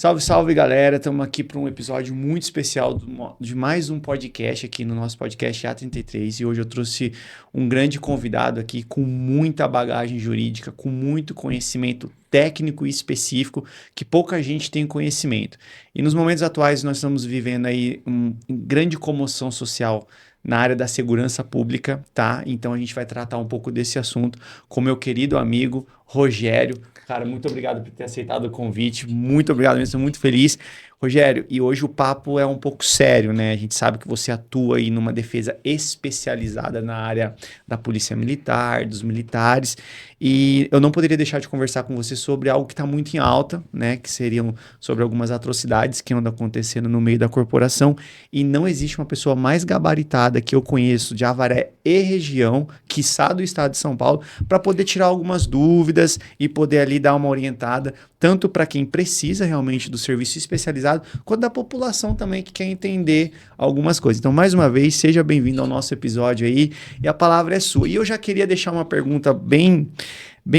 Salve, salve, galera. Estamos aqui para um episódio muito especial de mais um podcast aqui no nosso podcast A33. E hoje eu trouxe um grande convidado aqui com muita bagagem jurídica, com muito conhecimento técnico e específico que pouca gente tem conhecimento. E nos momentos atuais nós estamos vivendo aí uma grande comoção social na área da segurança pública, tá? Então a gente vai tratar um pouco desse assunto com meu querido amigo Rogério. Cara, muito obrigado por ter aceitado o convite. Muito obrigado mesmo, estou muito feliz. Rogério, e hoje o papo é um pouco sério, né? A gente sabe que você atua aí numa defesa especializada na área da polícia militar, dos militares, e eu não poderia deixar de conversar com você sobre algo que está muito em alta, né? Que seriam sobre algumas atrocidades que andam acontecendo no meio da corporação, e não existe uma pessoa mais gabaritada que eu conheço de Avaré e região, quiçá do estado de São Paulo, para poder tirar algumas dúvidas e poder ali dar uma orientada, tanto para quem precisa realmente do serviço especializado, quanto da população também que quer entender algumas coisas. Então, mais uma vez, seja bem-vindo ao nosso episódio aí, e a palavra é sua. E eu já queria deixar uma pergunta bem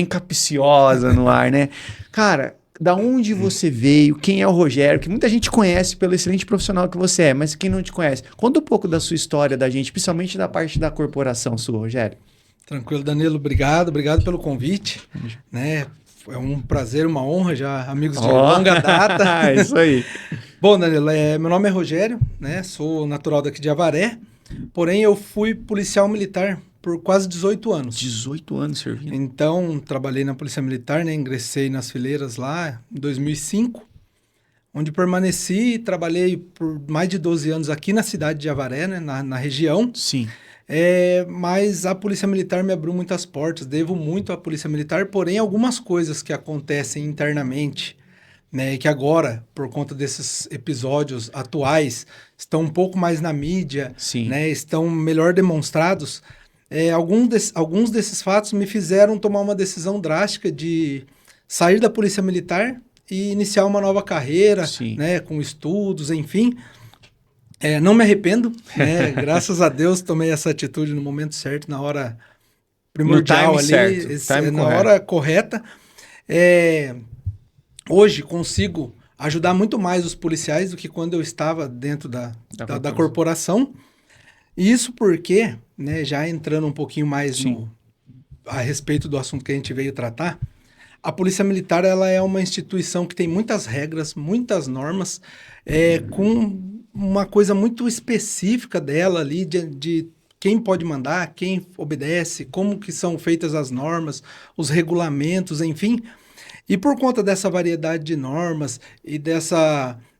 capciosa no ar, né? Cara, da onde você veio? Quem é o Rogério? Que muita gente conhece pelo excelente profissional que você é, mas quem não te conhece? Conta um pouco da sua história da gente, principalmente da parte da corporação sua, Rogério. Tranquilo, Danilo, obrigado pelo convite, né? É um prazer, uma honra, já amigos de longa data. Isso aí. Bom, Danilo, meu nome é Rogério, né? Sou natural daqui de Avaré, porém eu fui policial militar por quase 18 anos. 18 anos servindo. Então, trabalhei na Polícia Militar, né? Ingressei nas fileiras lá em 2005, onde permaneci e trabalhei por mais de 12 anos aqui na cidade de Avaré, né? Na região. Sim. Mas a Polícia Militar me abriu muitas portas, devo muito à Polícia Militar, porém algumas coisas que acontecem internamente, né, que agora, por conta desses episódios atuais, estão um pouco mais na mídia, né, estão melhor demonstrados, alguns desses fatos me fizeram tomar uma decisão drástica de sair da Polícia Militar e iniciar uma nova carreira, né, com estudos, enfim. Não me arrependo, né? Graças a Deus tomei essa atitude no momento certo, na hora primordial ali, na hora correta. Hoje consigo ajudar muito mais os policiais do que quando eu estava dentro da corporação. Isso porque, né, já entrando um pouquinho mais a respeito do assunto que a gente veio tratar, a Polícia Militar ela é uma instituição que tem muitas regras, muitas normas, com uma coisa muito específica dela ali, de quem pode mandar, quem obedece, como que são feitas as normas, os regulamentos, enfim. E por conta dessa variedade de normas e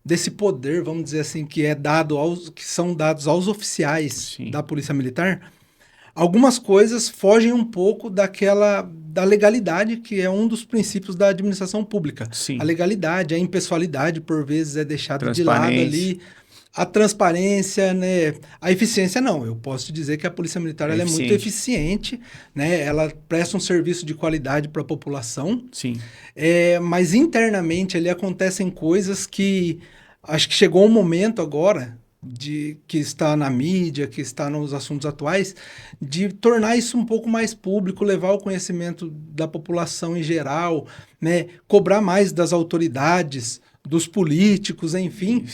desse poder, vamos dizer assim, que são dados aos oficiais da Polícia Militar, algumas coisas fogem um pouco da legalidade, que é um dos princípios da administração pública. A legalidade, a impessoalidade, por vezes, é deixada de lado ali. A transparência, né? A eficiência, não. Eu posso te dizer que a Polícia Militar ela é muito eficiente, né? Ela presta um serviço de qualidade para a população. Mas internamente ali acontecem coisas que acho que chegou um momento agora que está na mídia, que está nos assuntos atuais, de tornar isso um pouco mais público, levar o conhecimento da população em geral, né? Cobrar mais das autoridades, dos políticos, enfim.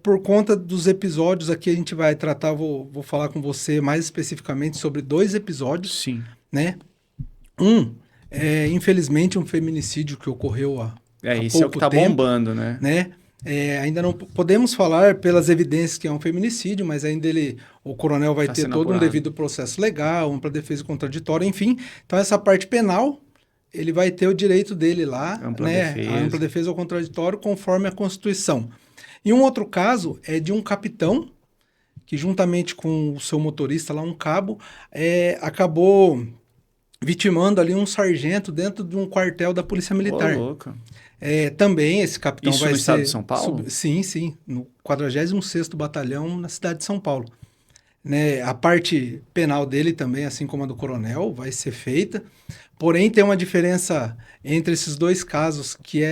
Por conta dos episódios aqui a gente vai tratar, vou falar com você mais especificamente sobre 2 episódios, né? Infelizmente um feminicídio que ocorreu há isso pouco é o que tá tempo, bombando, né? Ainda não podemos falar pelas evidências que é um feminicídio, mas ainda o coronel vai ter todo um devido processo legal, ampla defesa contraditória, enfim. Então essa parte penal, ele vai ter o direito dele lá, a ampla defesa ao contraditório, conforme a Constituição. E um outro caso é de um capitão que, juntamente com o seu motorista lá, um cabo, acabou vitimando ali um sargento dentro de um quartel da Polícia Militar. Também esse capitão Isso vai no ser... estado de São Paulo? Sim, no 46º Batalhão, na cidade de São Paulo. Né, a parte penal dele também, assim como a do coronel, vai ser feita. Porém, tem uma diferença entre esses 2 casos que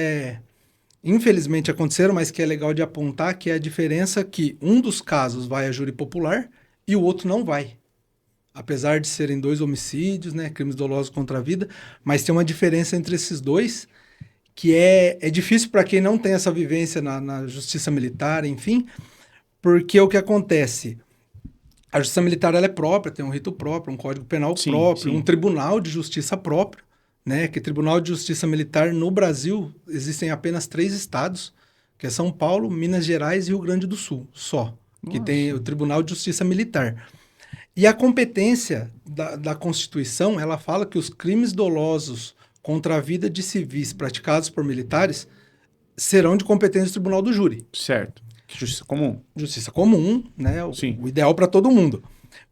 infelizmente aconteceram, mas que é legal de apontar, que é a diferença que um dos casos vai a júri popular e o outro não vai. Apesar de serem 2 homicídios, né, crimes dolosos contra a vida, mas tem uma diferença entre esses 2 que é difícil para quem não tem essa vivência na justiça militar, enfim, porque o que acontece? A justiça militar ela é própria, tem um rito próprio, um código penal próprio, um tribunal de justiça próprio, né? Que Tribunal de Justiça Militar no Brasil existem apenas 3 estados, que é São Paulo, Minas Gerais e Rio Grande do Sul, só, que tem o Tribunal de Justiça Militar. E a competência da Constituição, ela fala que os crimes dolosos contra a vida de civis praticados por militares serão de competência do Tribunal do Júri. Certo. Justiça comum. Justiça comum, né? O ideal para todo mundo.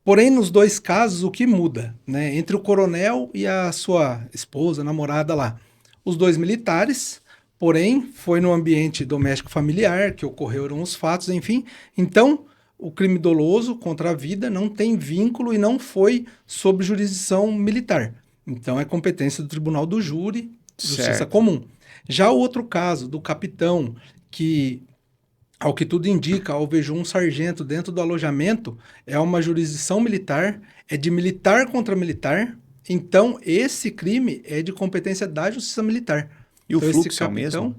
Porém, nos 2 casos, o que muda, né? Entre o coronel e a sua esposa, namorada lá. Os 2 militares, porém, foi no ambiente doméstico familiar que ocorreram os fatos, enfim. Então, o crime doloso contra a vida não tem vínculo e não foi sob jurisdição militar. Então, é competência do Tribunal do Júri, Justiça Comum. Já o outro caso, do capitão, que, ao que tudo indica, alvejou um sargento dentro do alojamento, é uma jurisdição militar, é de militar contra militar. Então, esse crime é de competência da Justiça Militar. E então, o fluxo é o mesmo?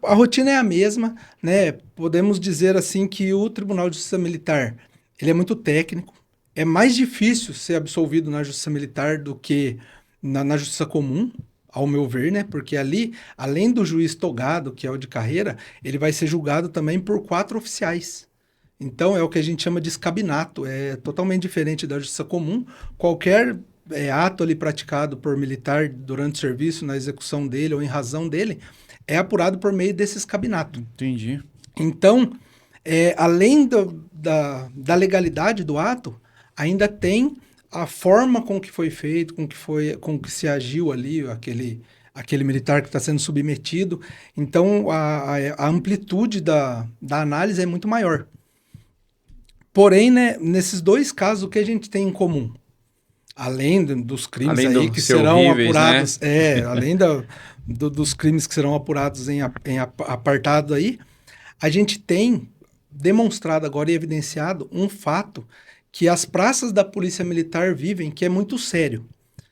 A rotina é a mesma, né? Podemos dizer assim que o Tribunal de Justiça Militar, ele é muito técnico, é mais difícil ser absolvido na Justiça Militar do que na Justiça Comum, ao meu ver, né? Porque ali, além do juiz togado, que é o de carreira, ele vai ser julgado também por 4 oficiais. Então, é o que a gente chama de escabinato, é totalmente diferente da Justiça Comum. Qualquer ato ali praticado por militar durante o serviço, na execução dele ou em razão dele, é apurado por meio desse escabinato. Entendi. Então, além da legalidade do ato, ainda tem a forma com que foi feito, com que se agiu ali, aquele militar que está sendo submetido. Então, a amplitude da análise é muito maior. Porém, né, nesses 2 casos, o que a gente tem em comum? Além dos crimes aí que serão horríveis, apurados, né? Além dos crimes que serão apurados em apartado aí, a gente tem demonstrado agora e evidenciado um fato que as praças da Polícia Militar vivem, que é muito sério.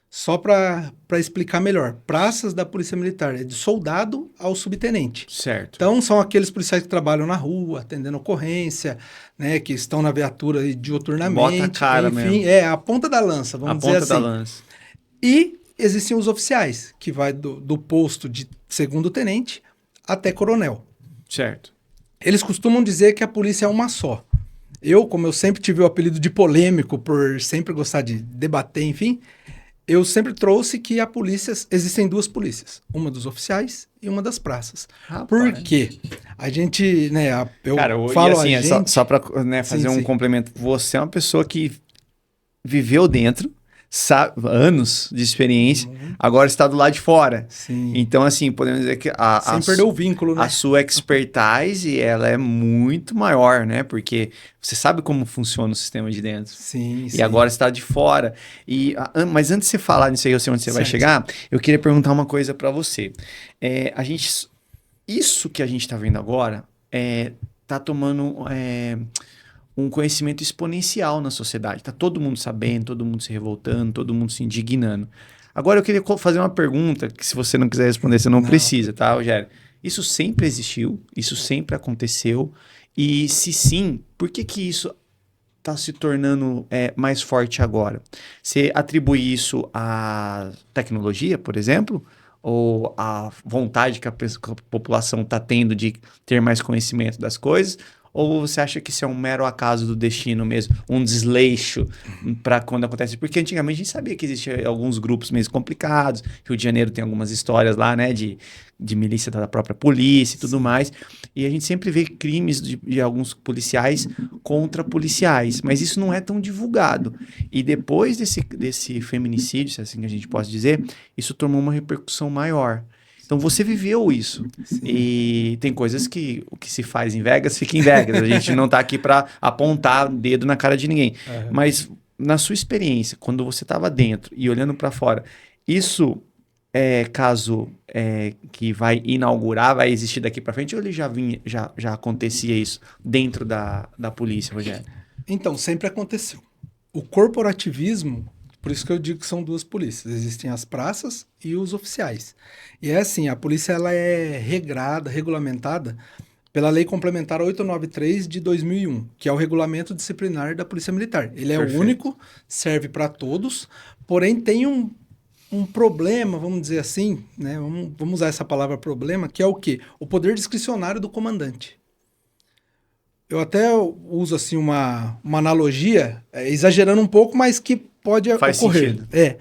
Só para explicar melhor, praças da Polícia Militar é de soldado ao subtenente. Certo. Então, são aqueles policiais que trabalham na rua, atendendo ocorrência, né, que estão na viatura diuturnamente. Bota a cara enfim, mesmo. É a ponta da lança, vamos dizer assim. A ponta da lança. E existem os oficiais, que vai do posto de segundo tenente até coronel. Certo. Eles costumam dizer que a polícia é uma só. Como eu sempre tive o apelido de polêmico por sempre gostar de debater, enfim, eu sempre trouxe que existem 2 polícias, uma dos oficiais e uma das praças. Rapaz. Por quê? A gente, né, Cara, falo assim, a gente... só para fazer um complemento, você é uma pessoa que viveu dentro, anos de experiência, agora está do lado de fora. Sim. Então, assim, podemos dizer que sem perder o vínculo, né? A sua expertise, ela é muito maior, né? Porque você sabe como funciona o sistema de dentro. Sim, E agora está de fora. Mas antes de você falar nisso aí, eu sei onde você vai chegar, eu queria perguntar uma coisa para você. Isso que a gente está vendo agora está tomando um conhecimento exponencial na sociedade. Está todo mundo sabendo, todo mundo se revoltando, todo mundo se indignando. Agora eu queria fazer uma pergunta que, se você não quiser responder, você não precisa, tá, Rogério? Isso sempre existiu, isso sempre aconteceu, e se sim, por que isso está se tornando mais forte agora? Você atribui isso à tecnologia, por exemplo? Ou à vontade que a população está tendo de ter mais conhecimento das coisas? Ou você acha que isso é um mero acaso do destino mesmo? Um desleixo para quando acontece? Porque antigamente a gente sabia que existiam alguns grupos meio complicados. Rio de Janeiro tem algumas histórias lá, né? De milícia da própria polícia e tudo mais. E a gente sempre vê crimes de alguns policiais contra policiais. Mas isso não é tão divulgado. E depois desse feminicídio, se é assim que a gente pode dizer, isso tomou uma repercussão maior. Então você viveu isso. Sim. E tem coisas que o que se faz em Vegas fica em Vegas. A gente não está aqui para apontar dedo na cara de ninguém. Uhum. Mas na sua experiência, quando você estava dentro e olhando para fora, isso é caso que vai inaugurar, vai existir daqui para frente, ou ele já acontecia isso dentro da polícia, Rogério? Então, sempre aconteceu. O corporativismo Por isso que eu digo que são duas polícias. Existem as praças e os oficiais. E é assim, a polícia ela é regrada, regulamentada pela Lei Complementar 893 de 2001, que é o regulamento disciplinar da Polícia Militar. Ele é Perfeito. o único, serve para todos, porém tem um problema, vamos dizer assim, né? Vamos usar essa palavra problema, que é o quê? O poder discricionário do comandante. Eu até uso assim uma analogia, exagerando um pouco, mas que pode Faz ocorrer. Sentido.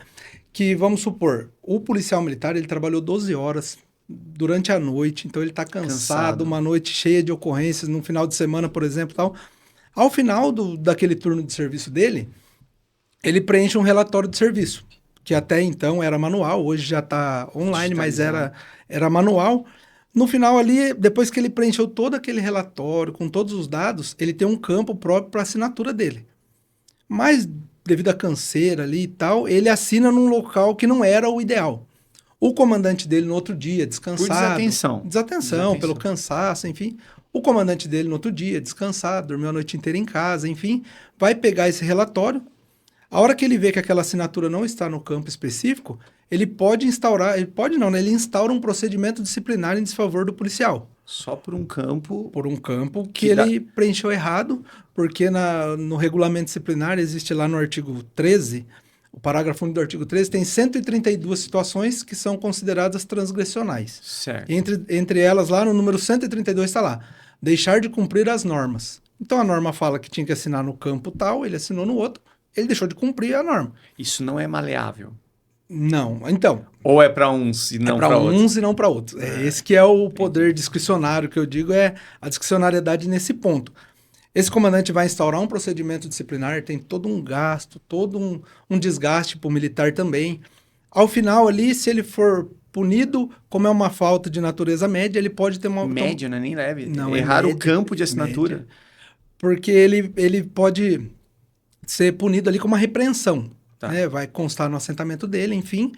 Que vamos supor, o policial militar ele trabalhou 12 horas durante a noite, então ele está cansado, uma noite cheia de ocorrências, no final de semana, por exemplo, tal. Ao final daquele turno de serviço dele, ele preenche um relatório de serviço, que até então era manual, hoje já está online, mas era manual. No final ali, depois que ele preencheu todo aquele relatório, com todos os dados, ele tem um campo próprio para assinatura dele. Mas, devido à canseira ali e tal, ele assina num local que não era o ideal. O comandante dele no outro dia, descansado... Por desatenção, pelo cansaço, enfim. O comandante dele no outro dia, descansado, dormiu a noite inteira em casa, enfim, vai pegar esse relatório. A hora que ele vê que aquela assinatura não está no campo específico, ele pode instaurar, ele pode não, né? Ele instaura um procedimento disciplinar em desfavor do policial. Só por um campo... Por um campo que ele preencheu errado, porque no regulamento disciplinar existe lá no artigo 13, o parágrafo 1 do artigo 13, tem 132 situações que são consideradas transgressionais. Certo. Entre elas, lá no número 132 está lá, deixar de cumprir as normas. Então a norma fala que tinha que assinar no campo tal, ele assinou no outro, ele deixou de cumprir a norma. Isso não é maleável. Não, então... Ou é para uns e não para outros? É para uns e não para outros. Esse que é o poder discricionário que eu digo, é a discricionariedade nesse ponto. Esse comandante vai instaurar um procedimento disciplinar, tem todo um gasto, todo um desgaste para o militar também. Ao final ali, se ele for punido, como é uma falta de natureza média, ele pode ter uma... Média, não é nem leve. Não, errar média, o campo de assinatura. Média. Porque ele pode ser punido ali com uma repreensão. Tá. Né? Vai constar no assentamento dele, enfim,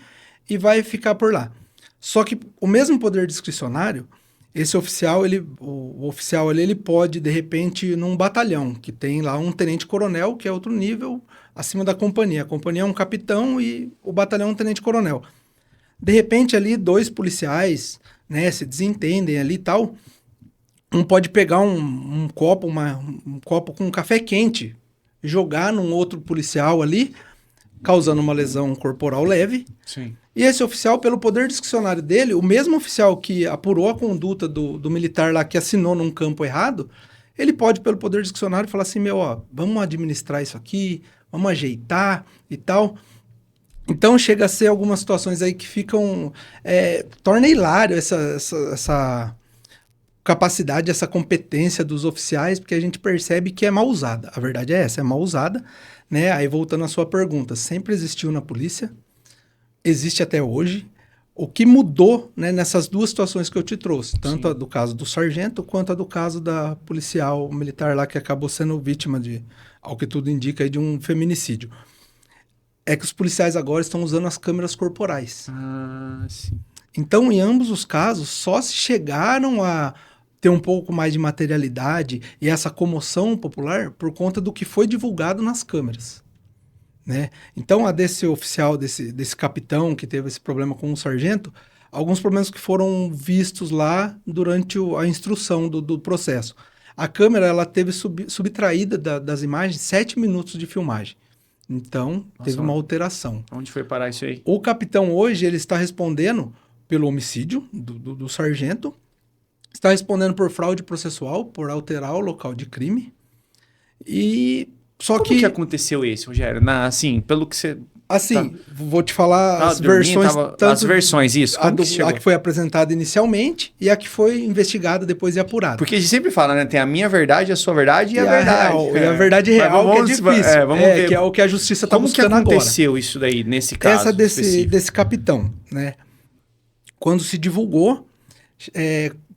e vai ficar por lá. Só que o mesmo poder discricionário, esse oficial, o oficial ali, ele pode, de repente, num batalhão, que tem lá um tenente-coronel, que é outro nível acima da companhia. A companhia é um capitão e o batalhão é um tenente-coronel. De repente, ali, dois policiais, né, se desentendem ali e tal. Um pode pegar um copo com café quente, jogar num outro policial ali, causando uma lesão corporal leve. Sim. E esse oficial, pelo poder discricionário dele, o mesmo oficial que apurou a conduta do militar lá, que assinou num campo errado, ele pode, pelo poder discricionário, falar assim, vamos administrar isso aqui, vamos ajeitar e tal. Então, chega a ser algumas situações aí que ficam... torna hilário essa capacidade, essa competência dos oficiais, porque a gente percebe que é mal usada. A verdade é essa, é mal usada. Né? Aí, voltando à sua pergunta, sempre existiu na polícia, existe até hoje. O que mudou, né, nessas duas situações que eu te trouxe, tanto a do caso do sargento, quanto a do caso da policial militar lá que acabou sendo vítima de, ao que tudo indica, de um feminicídio, é que os policiais agora estão usando as câmeras corporais. Ah, sim. Então, em ambos os casos, só se chegaram a ter um pouco mais de materialidade e essa comoção popular por conta do que foi divulgado nas câmeras. Né? Então, a desse oficial, desse capitão que teve esse problema com o sargento, alguns problemas que foram vistos lá durante a instrução do processo. A câmera ela teve subtraída das imagens 7 minutos de filmagem. Então, teve uma alteração. Onde foi parar isso aí? O capitão hoje ele está respondendo pelo homicídio do sargento, está respondendo por fraude processual, por alterar o local de crime. E só Como que aconteceu isso, Rogério? Assim, pelo que você... Assim, vou te falar as versões... As versões, isso. A que foi apresentada inicialmente e a que foi investigada depois e apurada. Porque a gente sempre fala, né? Tem a minha verdade, a sua verdade e a verdade. Real, e a verdade real, que é difícil. Vamos ver. Que é o que a justiça está buscando agora. Como que aconteceu isso daí, nesse caso? Essa desse capitão, né? Quando se divulgou,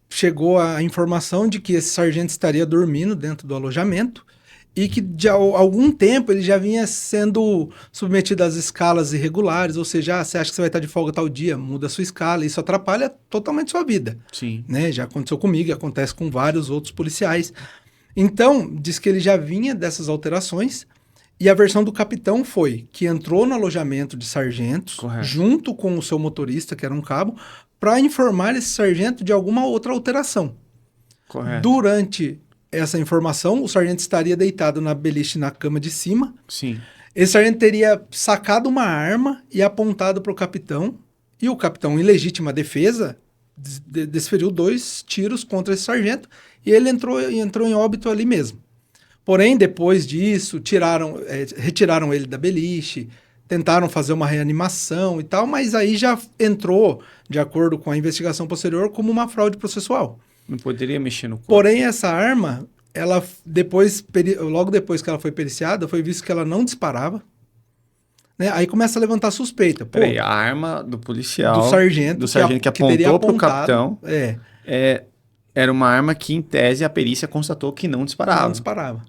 chegou a informação de que esse sargento estaria dormindo dentro do alojamento e que de algum tempo ele já vinha sendo submetido às escalas irregulares, ou seja, você acha que você vai estar de folga tal dia, muda a sua escala, isso atrapalha totalmente sua vida. Sim. Né? Já aconteceu comigo e acontece com vários outros policiais. Então, diz que ele já vinha dessas alterações E a versão do capitão foi que entrou no alojamento de sargentos, Correto. junto com o seu motorista, que era um cabo, para informar esse sargento de alguma outra alteração. Correto. Durante essa informação, o sargento estaria deitado na beliche na cama de cima. Sim. Esse sargento teria sacado uma arma e apontado para o capitão, e o capitão, em legítima defesa, desferiu 2 tiros contra esse sargento, e ele entrou em óbito ali mesmo. Porém, depois disso, retiraram ele da beliche, tentaram fazer uma reanimação e tal, mas aí já entrou, de acordo com a investigação posterior, como uma fraude processual. Não poderia mexer no corpo. Porém, essa arma, ela logo depois que ela foi periciada, foi visto que ela não disparava. Né? Aí começa a levantar suspeita. Peraí, a arma do policial, do sargento que apontou para o capitão, é, era uma arma que, em tese, a perícia constatou que não disparava. Não disparava.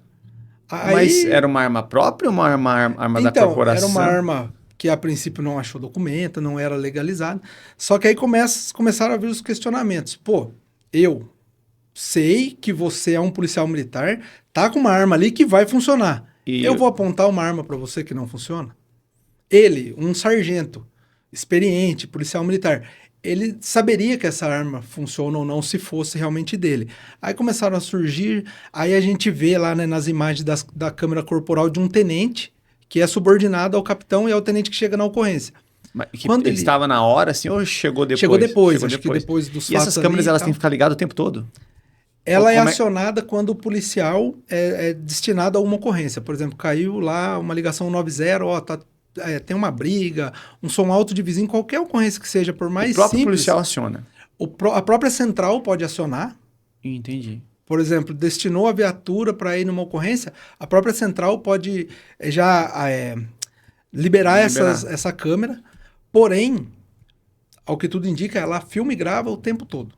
Mas era uma arma própria ou uma arma da corporação? Era uma arma que a princípio não achou documento, não era legalizada. Só que aí começaram a vir os questionamentos. Pô, eu sei que você é um policial militar, tá com uma arma ali que vai funcionar. Eu vou apontar uma arma para você que não funciona? Ele, um sargento experiente, policial militar, ele saberia que essa arma funciona ou não se fosse realmente dele. Aí começaram a surgir, aí a gente vê lá, né, nas imagens da câmera corporal de um tenente que é subordinado ao capitão e ao tenente que chega na ocorrência. Mas ele estava na hora, assim, ou chegou depois? Chegou depois. Que depois dos fatos. E essas câmeras, elas têm que ficar ligadas o tempo todo? Ela é acionada quando o policial é destinado a uma ocorrência. Por exemplo, caiu lá uma ligação 90, tem uma briga, um som alto de vizinho, qualquer ocorrência que seja, por mais simples... O próprio policial aciona? A própria central pode acionar. Entendi. Por exemplo, destinou a viatura para ir numa ocorrência, a própria central pode liberar essa câmera. Porém, ao que tudo indica, ela filma e grava o tempo todo.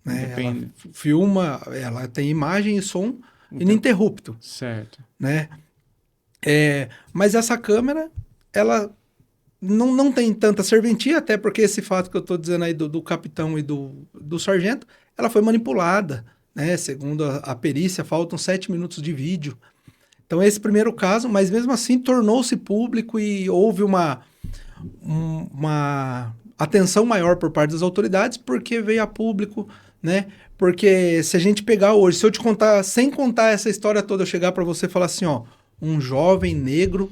Né? Ela filma, ela tem imagem e som ininterrupto. Certo. Né? Mas essa câmera, ela não tem tanta serventia, até porque esse fato que eu estou dizendo aí do capitão e do sargento, ela foi manipulada, né? Segundo a perícia, faltam 7 minutos de vídeo. Então, esse primeiro caso, mas mesmo assim tornou-se público e houve uma atenção maior por parte das autoridades, porque veio a público, né? Porque se a gente pegar hoje, se eu te contar, sem contar essa história toda, eu chegar para você e falar assim, ó, um jovem negro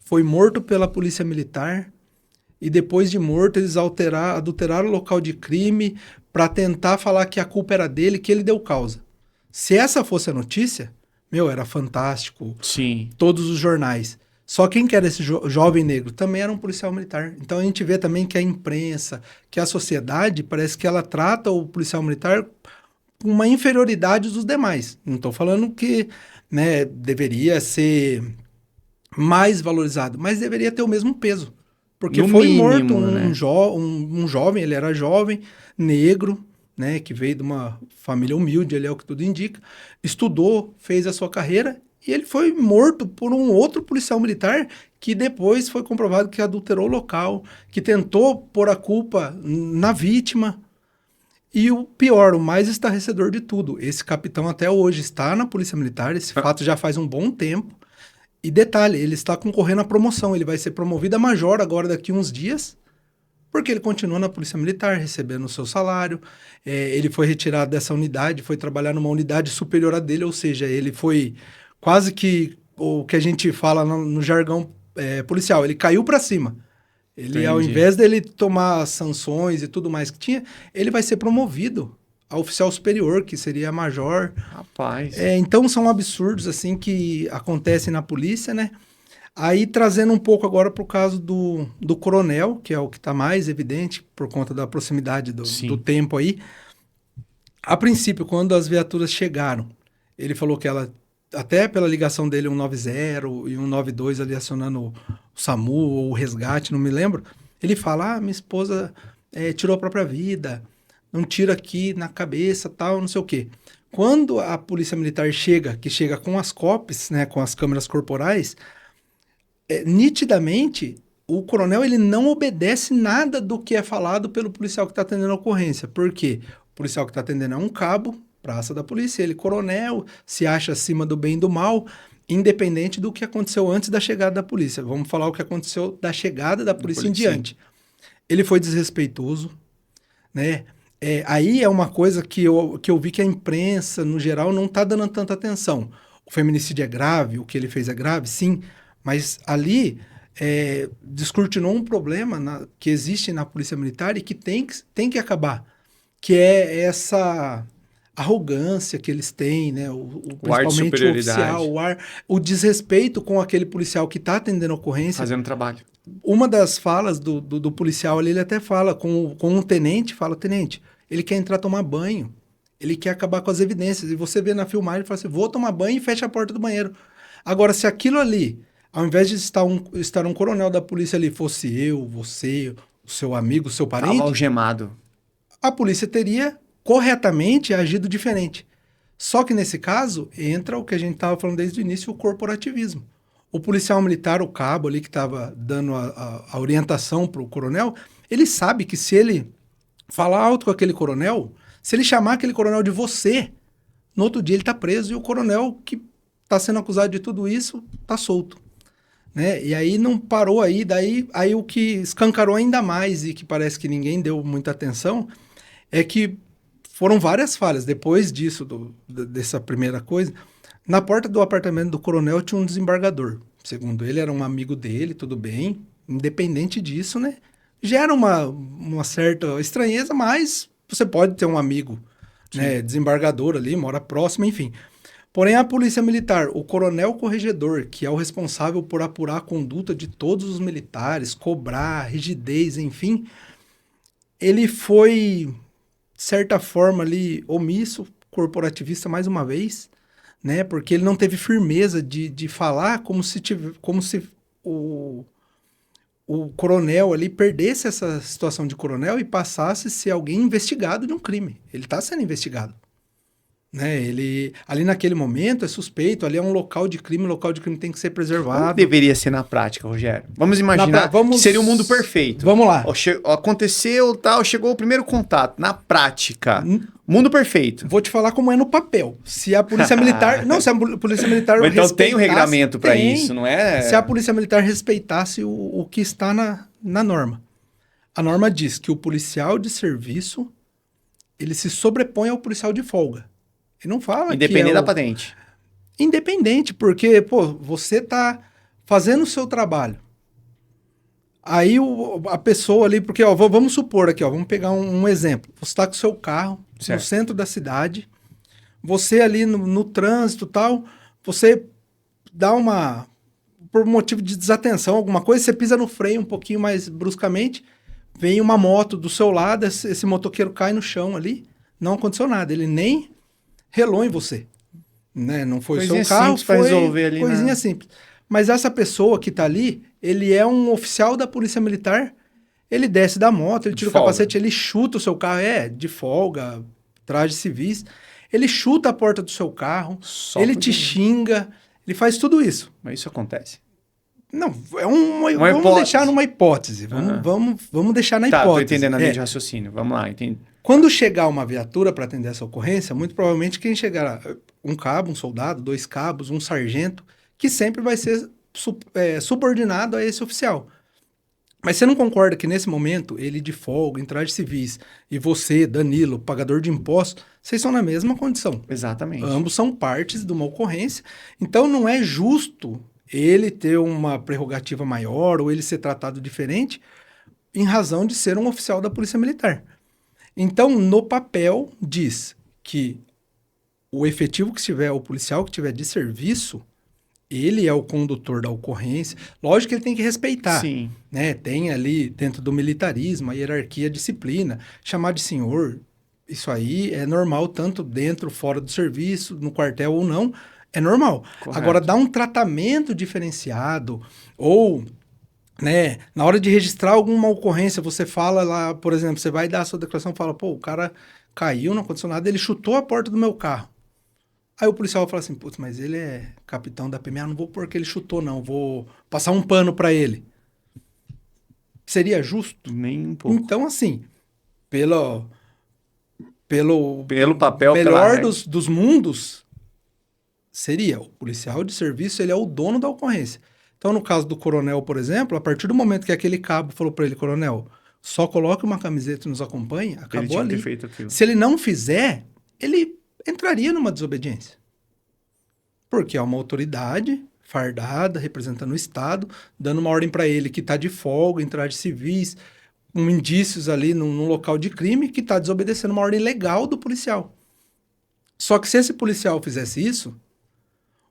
foi morto pela polícia militar e depois de morto eles adulteraram o local de crime para tentar falar que a culpa era dele, que ele deu causa. Se essa fosse a notícia, era fantástico. Sim. Todos os jornais. Só quem que era esse jovem negro? Também era um policial militar. Então a gente vê também que a imprensa, que a sociedade, parece que ela trata o policial militar com uma inferioridade dos demais. Não estou falando que deveria ser mais valorizado, mas deveria ter o mesmo peso. Porque foi morto um jovem, ele era jovem, negro, né, que veio de uma família humilde, ele é o que tudo indica, estudou, fez a sua carreira, e ele foi morto por um outro policial militar que depois foi comprovado que adulterou o local, que tentou pôr a culpa na vítima. E o pior, o mais estarrecedor de tudo, esse capitão até hoje está na Polícia Militar, esse fato já faz um bom tempo. E detalhe, ele está concorrendo à promoção, ele vai ser promovido a major agora daqui uns dias, porque ele continua na Polícia Militar, recebendo o seu salário. Ele foi retirado dessa unidade, foi trabalhar numa unidade superior à dele, ou seja, ele foi quase que o que a gente fala no jargão policial, ele caiu para cima. Ele, Entendi. Ao invés dele tomar sanções e tudo mais que tinha, ele vai ser promovido a oficial superior, que seria major. Rapaz. Então são absurdos assim que acontecem na polícia, né? Aí trazendo um pouco agora para o caso do coronel, que é o que está mais evidente por conta da proximidade do tempo aí. A princípio, quando as viaturas chegaram, ele falou que ela, até pela ligação dele, 190 e 192 ali acionando o SAMU ou o resgate, não me lembro, ele fala, minha esposa tirou a própria vida, um tiro aqui na cabeça, tal, não sei o quê. Quando a polícia militar chega com as COPs, né, com as câmeras corporais, nitidamente, o coronel ele não obedece nada do que é falado pelo policial que está atendendo a ocorrência. Por quê? O policial que está atendendo é um cabo, praça da polícia, ele coronel, se acha acima do bem e do mal. independente do que aconteceu antes da chegada da polícia. Vamos falar o que aconteceu da chegada da polícia em diante. Ele foi desrespeitoso, né? Aí é uma coisa que eu vi que a imprensa, no geral, não está dando tanta atenção. O feminicídio é grave, o que ele fez é grave, sim, mas ali descortinou um problema que existe na Polícia Militar e que tem que acabar, que é essa arrogância que eles têm, né? Principalmente o oficial, o desrespeito com aquele policial que está atendendo a ocorrência. Fazendo trabalho. Uma das falas do policial ali, ele até fala com um tenente, tenente, ele quer entrar tomar banho, ele quer acabar com as evidências, e você vê na filmagem e fala assim, vou tomar banho e fecha a porta do banheiro. Agora, se aquilo ali, ao invés de estar um coronel da polícia ali, fosse eu, você, o seu amigo, o seu parente... Tava algemado. A polícia teria corretamente agido diferente. Só que nesse caso, entra o que a gente estava falando desde o início, o corporativismo. O policial militar, o cabo ali que estava dando a orientação para o coronel, ele sabe que se ele falar alto com aquele coronel, se ele chamar aquele coronel de você, no outro dia ele está preso e o coronel que está sendo acusado de tudo isso está solto. Né? E aí não parou aí, aí o que escancarou ainda mais e que parece que ninguém deu muita atenção é que foram várias falhas. Depois disso, dessa primeira coisa, na porta do apartamento do coronel tinha um desembargador. Segundo ele, era um amigo dele, tudo bem. Independente disso, né? Gera uma certa estranheza, mas você pode ter um amigo, né, desembargador ali, mora próximo, enfim. Porém, a polícia militar, o coronel corregedor, que é o responsável por apurar a conduta de todos os militares, cobrar, rigidez, enfim, ele foi, de certa forma, ali, omisso, corporativista mais uma vez, né? Porque ele não teve firmeza de falar como se o coronel ali perdesse essa situação de coronel e passasse a ser alguém investigado de um crime. Ele está sendo investigado. Né? Ele, ali naquele momento, é suspeito, ali é um local de crime, o local de crime tem que ser preservado. Como deveria ser na prática, Rogério? Vamos imaginar que seria um mundo perfeito. Vamos lá. Aconteceu, tal, chegou o primeiro contato. Na prática, mundo perfeito. Vou te falar como é no papel. Se a polícia militar... Não, se a polícia militar respeitasse... Então tem um regulamento para isso, não é? Se a polícia militar respeitasse o que está na norma. A norma diz que o policial de serviço, ele se sobrepõe ao policial de folga. Ele não fala independente da patente. Independente, porque, pô, você tá fazendo o seu trabalho. Aí a pessoa ali, porque, ó, vamos supor aqui, ó, vamos pegar um exemplo. Você tá com o seu carro no centro da cidade, você ali no trânsito e tal, você dá por motivo de desatenção, alguma coisa, você pisa no freio um pouquinho mais bruscamente, vem uma moto do seu lado, esse motoqueiro cai no chão ali, não aconteceu nada, ele nem relou em você, né? Não foi coisinha seu carro, foi resolver ali, coisinha simples. Mas essa pessoa que tá ali, ele é um oficial da polícia militar, ele desce da moto, ele tira o capacete, ele chuta o seu carro, de folga, traje civis, ele chuta a porta do seu carro, ele te xinga, ele faz tudo isso. Mas isso acontece? Não, vamos deixar numa hipótese, vamos deixar na hipótese. Tô entendendo a linha de raciocínio, vamos lá, entendi. Quando chegar uma viatura para atender essa ocorrência, muito provavelmente quem chegará, um cabo, um soldado, 2 cabos, um sargento, que sempre vai ser subordinado a esse oficial. Mas você não concorda que nesse momento, ele de folga, em trajes civis, e você, Danilo, pagador de impostos, vocês estão na mesma condição. Exatamente. Ambos são partes de uma ocorrência. Então não é justo ele ter uma prerrogativa maior ou ele ser tratado diferente em razão de ser um oficial da Polícia Militar. Então, no papel, diz que o efetivo que estiver, o policial que estiver de serviço, ele é o condutor da ocorrência. Lógico que ele tem que respeitar. Sim. Né? Tem ali, dentro do militarismo, a hierarquia, a disciplina. Chamar de senhor, isso aí é normal, tanto dentro, fora do serviço, no quartel ou não, é normal. Correto. Agora, dar um tratamento diferenciado ou... né? Na hora de registrar alguma ocorrência, você fala lá, por exemplo, você vai dar a sua declaração e fala, pô, o cara caiu, não aconteceu nada, ele chutou a porta do meu carro. Aí o policial fala assim, putz, mas ele é capitão da PMA, não vou pôr que ele chutou não, vou passar um pano para ele. Seria justo? Nem um pouco. Então, assim, pelo papel, melhor dos mundos, seria. O policial de serviço, ele é o dono da ocorrência. Então, no caso do coronel, por exemplo, a partir do momento que aquele cabo falou para ele, coronel, só coloque uma camiseta e nos acompanhe, acabou ali. Feito aquilo. Se ele não fizer, ele entraria numa desobediência. Porque é uma autoridade fardada, representando o Estado, dando uma ordem para ele que está de folga, em trajes civis, com indícios ali num local de crime, que está desobedecendo uma ordem legal do policial. Só que se esse policial fizesse isso,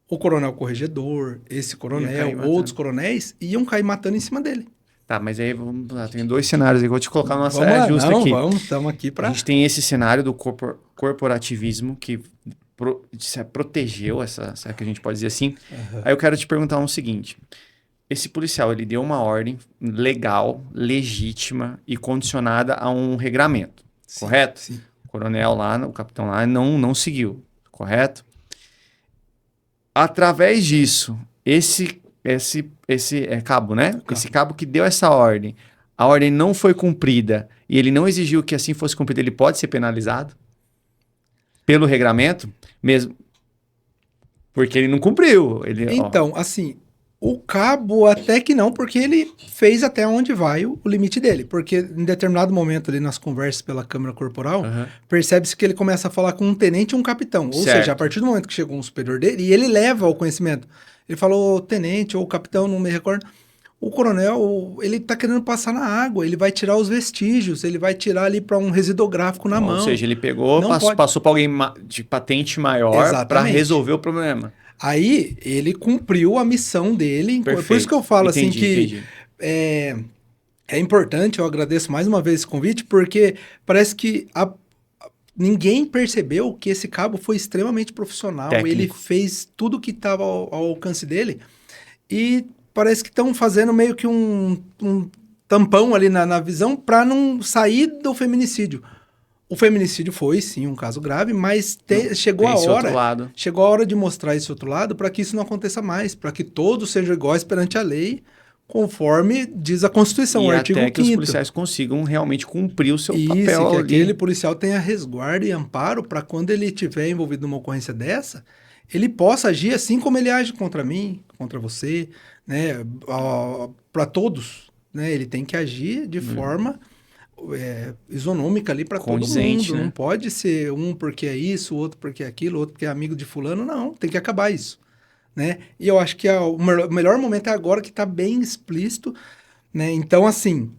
o coronel corregedor, esse coronel, outros coronéis, iam cair matando em cima dele. Tá, mas aí vamos lá, tem 2 cenários aí, vou te colocar numa saia justa aqui. Estamos aqui para... A gente tem esse cenário do corporativismo que protegeu será que a gente pode dizer assim? Uhum. Aí eu quero te perguntar o seguinte, esse policial, ele deu uma ordem legal, legítima e condicionada a um regramento, sim, correto? Sim. O coronel lá, o capitão lá, não seguiu, correto? Através disso, esse cabo, né? Cabo. Esse cabo que deu essa ordem, a ordem não foi cumprida e ele não exigiu que assim fosse cumprida, ele pode ser penalizado pelo regramento, mesmo porque ele não cumpriu. Então, assim, o cabo até que não, porque ele fez até onde vai o limite dele. Porque em determinado momento ali nas conversas pela Câmara Corporal, percebe-se que ele começa a falar com um tenente e um capitão. Ou seja, a partir do momento que chegou um superior dele, e ele leva ao conhecimento. Ele falou, tenente ou capitão, não me recordo. O coronel, ele tá querendo passar na água, ele vai tirar os vestígios, ele vai tirar ali para um residográfico na mão. Ou seja, ele pegou, passou para alguém de patente maior para resolver o problema. Aí, ele cumpriu a missão dele. Perfeito. Por isso que eu falo assim que é importante, eu agradeço mais uma vez esse convite, porque parece que ninguém percebeu que esse cabo foi extremamente profissional. Técnico. Ele fez tudo que estava ao alcance dele e parece que estão fazendo meio que um tampão ali na visão para não sair do feminicídio. O feminicídio foi, sim, um caso grave, mas chegou a hora de mostrar esse outro lado para que isso não aconteça mais, para que todos sejam iguais perante a lei, conforme diz a Constituição, o artigo 5º. Até que os policiais consigam realmente cumprir o seu papel. Isso, que aquele policial tenha resguardo e amparo para quando ele estiver envolvido numa ocorrência dessa, ele possa agir assim como ele age contra mim, contra você, né, para todos, né? Ele tem que agir de forma isonômica ali para todo mundo. Né? Não pode ser um porque é isso, outro porque é aquilo, outro porque é amigo de fulano. Não, tem que acabar isso. Né? E eu acho que o melhor momento é agora que está bem explícito. Né? Então, assim...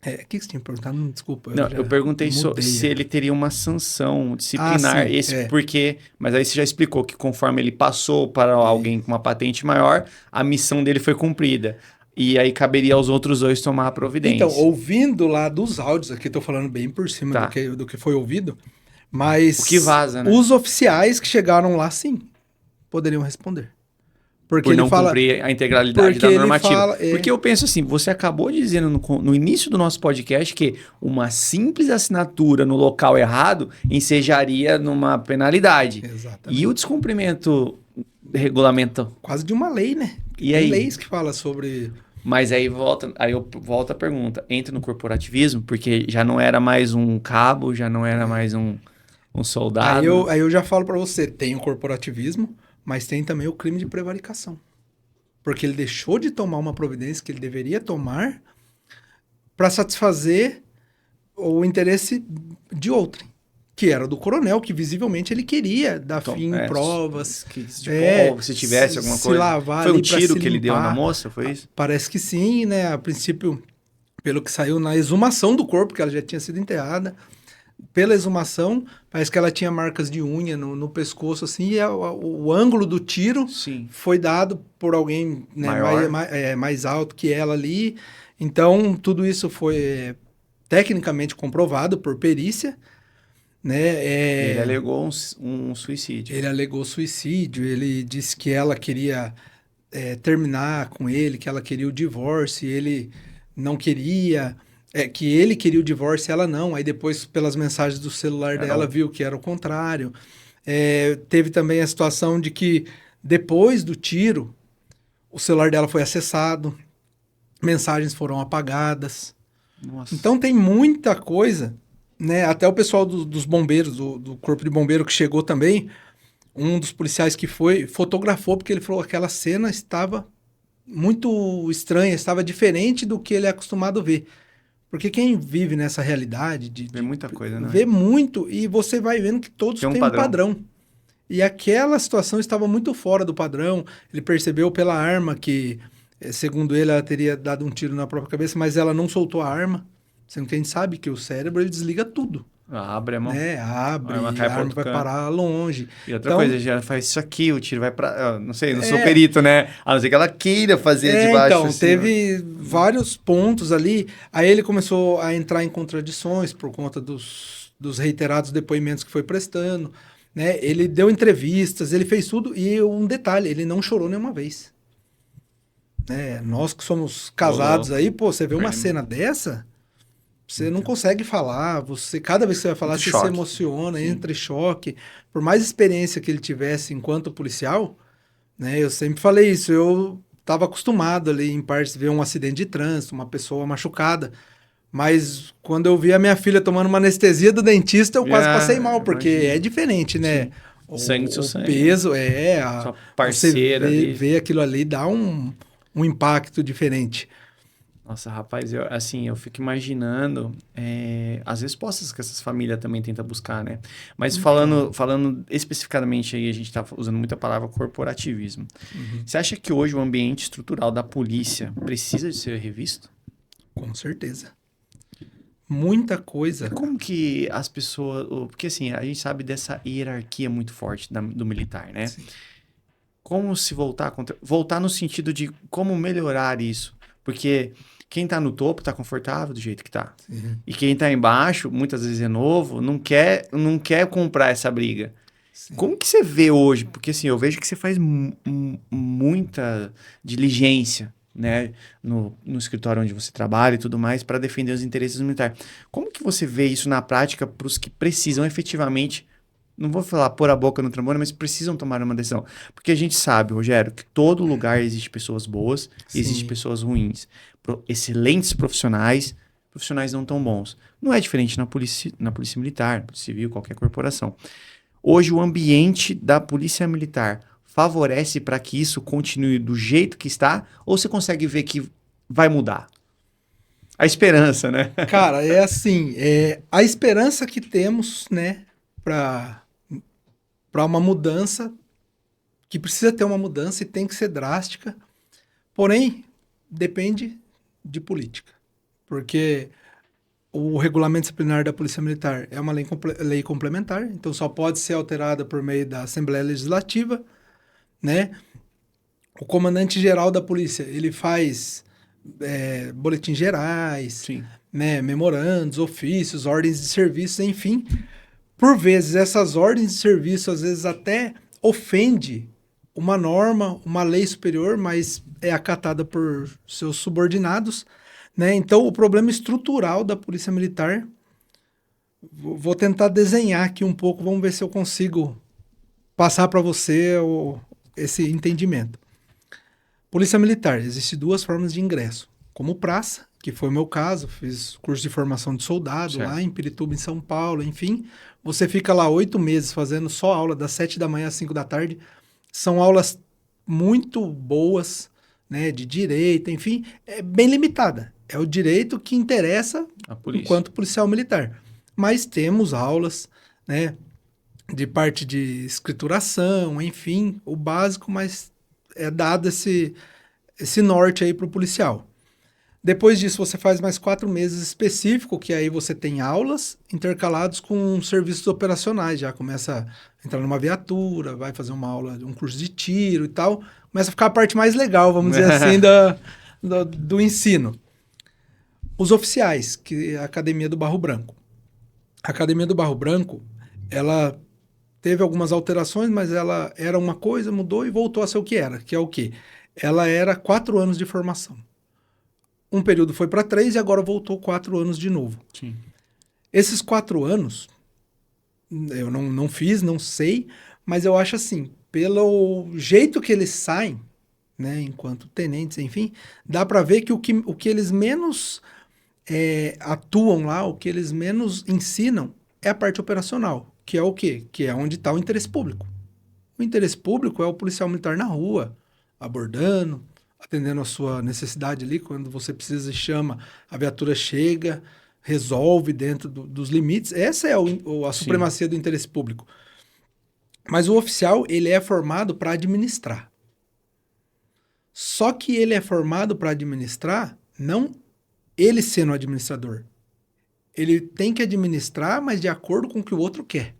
O que você tinha perguntado? Desculpa. Eu perguntei se ele teria uma sanção disciplinar. Porque... Mas aí você já explicou que conforme ele passou para alguém com uma patente maior, a missão dele foi cumprida. E aí caberia aos outros 2 tomar a providência. Então, ouvindo lá dos áudios, aqui estou falando bem por cima do que foi ouvido, mas... O que vaza, né? Os oficiais que chegaram lá, sim, poderiam responder. Porque por não cumprir a integralidade da normativa. Porque eu penso assim, você acabou dizendo no início do nosso podcast que uma simples assinatura no local errado ensejaria numa penalidade. Exatamente. E o descumprimento regulamenta... Quase de uma lei, né? E aí? Tem leis que falam sobre... Mas aí eu volto a pergunta. Entra no corporativismo, porque já não era mais um cabo, já não era mais um soldado. Aí eu já falo para você, tem o corporativismo, mas tem também o crime de prevaricação. Porque ele deixou de tomar uma providência que ele deveria tomar para satisfazer o interesse de outrem, que era do coronel, que visivelmente ele queria dar fim em provas. Se tivesse alguma coisa. Lavar foi um tiro que ele deu na moça, foi isso? Parece que sim, né? A princípio, pelo que saiu na exumação do corpo, que ela já tinha sido enterrada, pela exumação, parece que ela tinha marcas de unha no pescoço, assim, e o ângulo do tiro foi dado por alguém, né, mais alto que ela ali. Então, tudo isso foi tecnicamente comprovado por perícia. Né? Ele alegou um suicídio. Ele alegou suicídio, ele disse que ela queria terminar com ele, que ela queria o divórcio, e ele não queria... que ele queria o divórcio e ela não. Aí depois, pelas mensagens do celular dela, viu que era o contrário. Teve também a situação de que, depois do tiro, o celular dela foi acessado, mensagens foram apagadas. Nossa. Então tem muita coisa, né? Até o pessoal dos bombeiros, do corpo de bombeiro que chegou também, Um dos policiais que foi, fotografou, porque ele falou que aquela cena estava muito estranha, estava diferente do que ele é acostumado a ver. Porque quem vive nessa realidade Vê muita coisa, né? vê muito, e você vai vendo que todos têm um padrão. E aquela situação estava muito fora do padrão. Ele percebeu pela arma que, segundo ele, ela teria dado um tiro na própria cabeça, mas ela não soltou a arma. Sendo que a gente sabe que o cérebro ele desliga tudo. Abre a mão. Né? Abre, a arma vai parar longe. E outra coisa, já faz isso aqui, o tiro vai pra... Não sei, não sou perito, né? A não ser que ela queira fazer de baixo. Então, assim, teve vários pontos ali. Aí ele começou a entrar em contradições por conta dos reiterados depoimentos que foi prestando. Né? Ele deu entrevistas, ele fez tudo. E um detalhe, ele não chorou nenhuma vez. Né? Nós que somos casados aí, pô, você vê uma cena dessa... Você não consegue falar, cada vez que você vai falar, você se emociona, entra em choque. Por mais experiência que ele tivesse enquanto policial, né, eu sempre falei isso, eu estava acostumado ali, em parte, ver um acidente de trânsito, uma pessoa machucada, mas quando eu vi a minha filha tomando uma anestesia do dentista, eu quase passei mal, porque é diferente, né? Sangue do seu sangue. O peso, sua parceira você vê aquilo ali, dá um impacto diferente. Nossa, rapaz, eu fico imaginando as respostas que essas famílias também tentam buscar, né? Mas falando especificamente aí, a gente tá usando muita palavra corporativismo. Você acha que hoje o ambiente estrutural da polícia precisa de ser revisto? Com certeza. Muita coisa. E como que as pessoas... Porque assim, a gente sabe dessa hierarquia muito forte do militar, né? Sim. Como se voltar no sentido de como melhorar isso? Porque... Quem tá no topo tá confortável do jeito que tá. Sim. E quem tá embaixo, muitas vezes é novo, não quer comprar essa briga. Sim. Como que você vê hoje? Porque assim, eu vejo que você faz muita diligência, né? No escritório onde você trabalha e tudo mais, para defender os interesses militares. Como que você vê isso na prática para os que precisam efetivamente, não vou falar pôr a boca no trombone, mas precisam tomar uma decisão? Porque a gente sabe, Rogério, que todo lugar existe pessoas boas, existe pessoas ruins. Excelentes profissionais não tão bons. Não é diferente na polícia militar, na polícia civil, qualquer corporação. Hoje, o ambiente da polícia militar favorece para que isso continue do jeito que está, ou você consegue ver que vai mudar? A esperança, né? Cara, é assim, a esperança que temos, né, para uma mudança, que precisa ter uma mudança e tem que ser drástica, porém, depende de política, porque o regulamento disciplinar da Polícia Militar é uma lei complementar, então só pode ser alterada por meio da Assembleia Legislativa, né? O comandante-geral da polícia, ele faz boletins gerais, né? Memorandos, ofícios, ordens de serviço, enfim. Por vezes, essas ordens de serviço, às vezes até ofende uma norma, uma lei superior, mas é acatada por seus subordinados, né? Então, o problema estrutural da Polícia Militar, vou tentar desenhar aqui um pouco, vamos ver se eu consigo passar para você esse entendimento. Polícia Militar, existem duas formas de ingresso. Como praça, que foi o meu caso, fiz curso de formação de soldado lá em Pirituba, em São Paulo, enfim. Você fica lá 8 meses fazendo só aula das 7 da manhã às 5 da tarde. São aulas muito boas, né, de direito, enfim, é bem limitada. É o direito que interessa enquanto policial militar. Mas temos aulas, né, de parte de escrituração, enfim, o básico, mas é dado esse norte aí para o policial. Depois disso, você faz mais 4 meses específico, que aí você tem aulas intercalados com serviços operacionais. Já começa a entrar numa viatura, vai fazer uma aula, um curso de tiro e tal. Começa a ficar a parte mais legal, vamos dizer assim, do ensino. Os oficiais, que é a Academia do Barro Branco. A Academia do Barro Branco, ela teve algumas alterações, mas ela era uma coisa, mudou e voltou a ser o que era. Que é o quê? Ela era 4 anos de formação. Um período foi para 3 e agora voltou 4 anos de novo. Sim. Esses 4 anos, eu não fiz, não sei, mas eu acho assim, pelo jeito que eles saem, né, enquanto tenentes, enfim, dá para ver que o que eles menos atuam lá, o que eles menos ensinam é a parte operacional, que é o quê? Que é onde está o interesse público. O interesse público é o policial militar na rua, abordando, atendendo a sua necessidade ali, quando você precisa e chama, a viatura chega, resolve dentro dos limites. Essa é a supremacia do interesse público. Mas o oficial, ele é formado para administrar. Só que ele é formado para administrar, não ele sendo administrador. Ele tem que administrar, mas de acordo com o que o outro quer.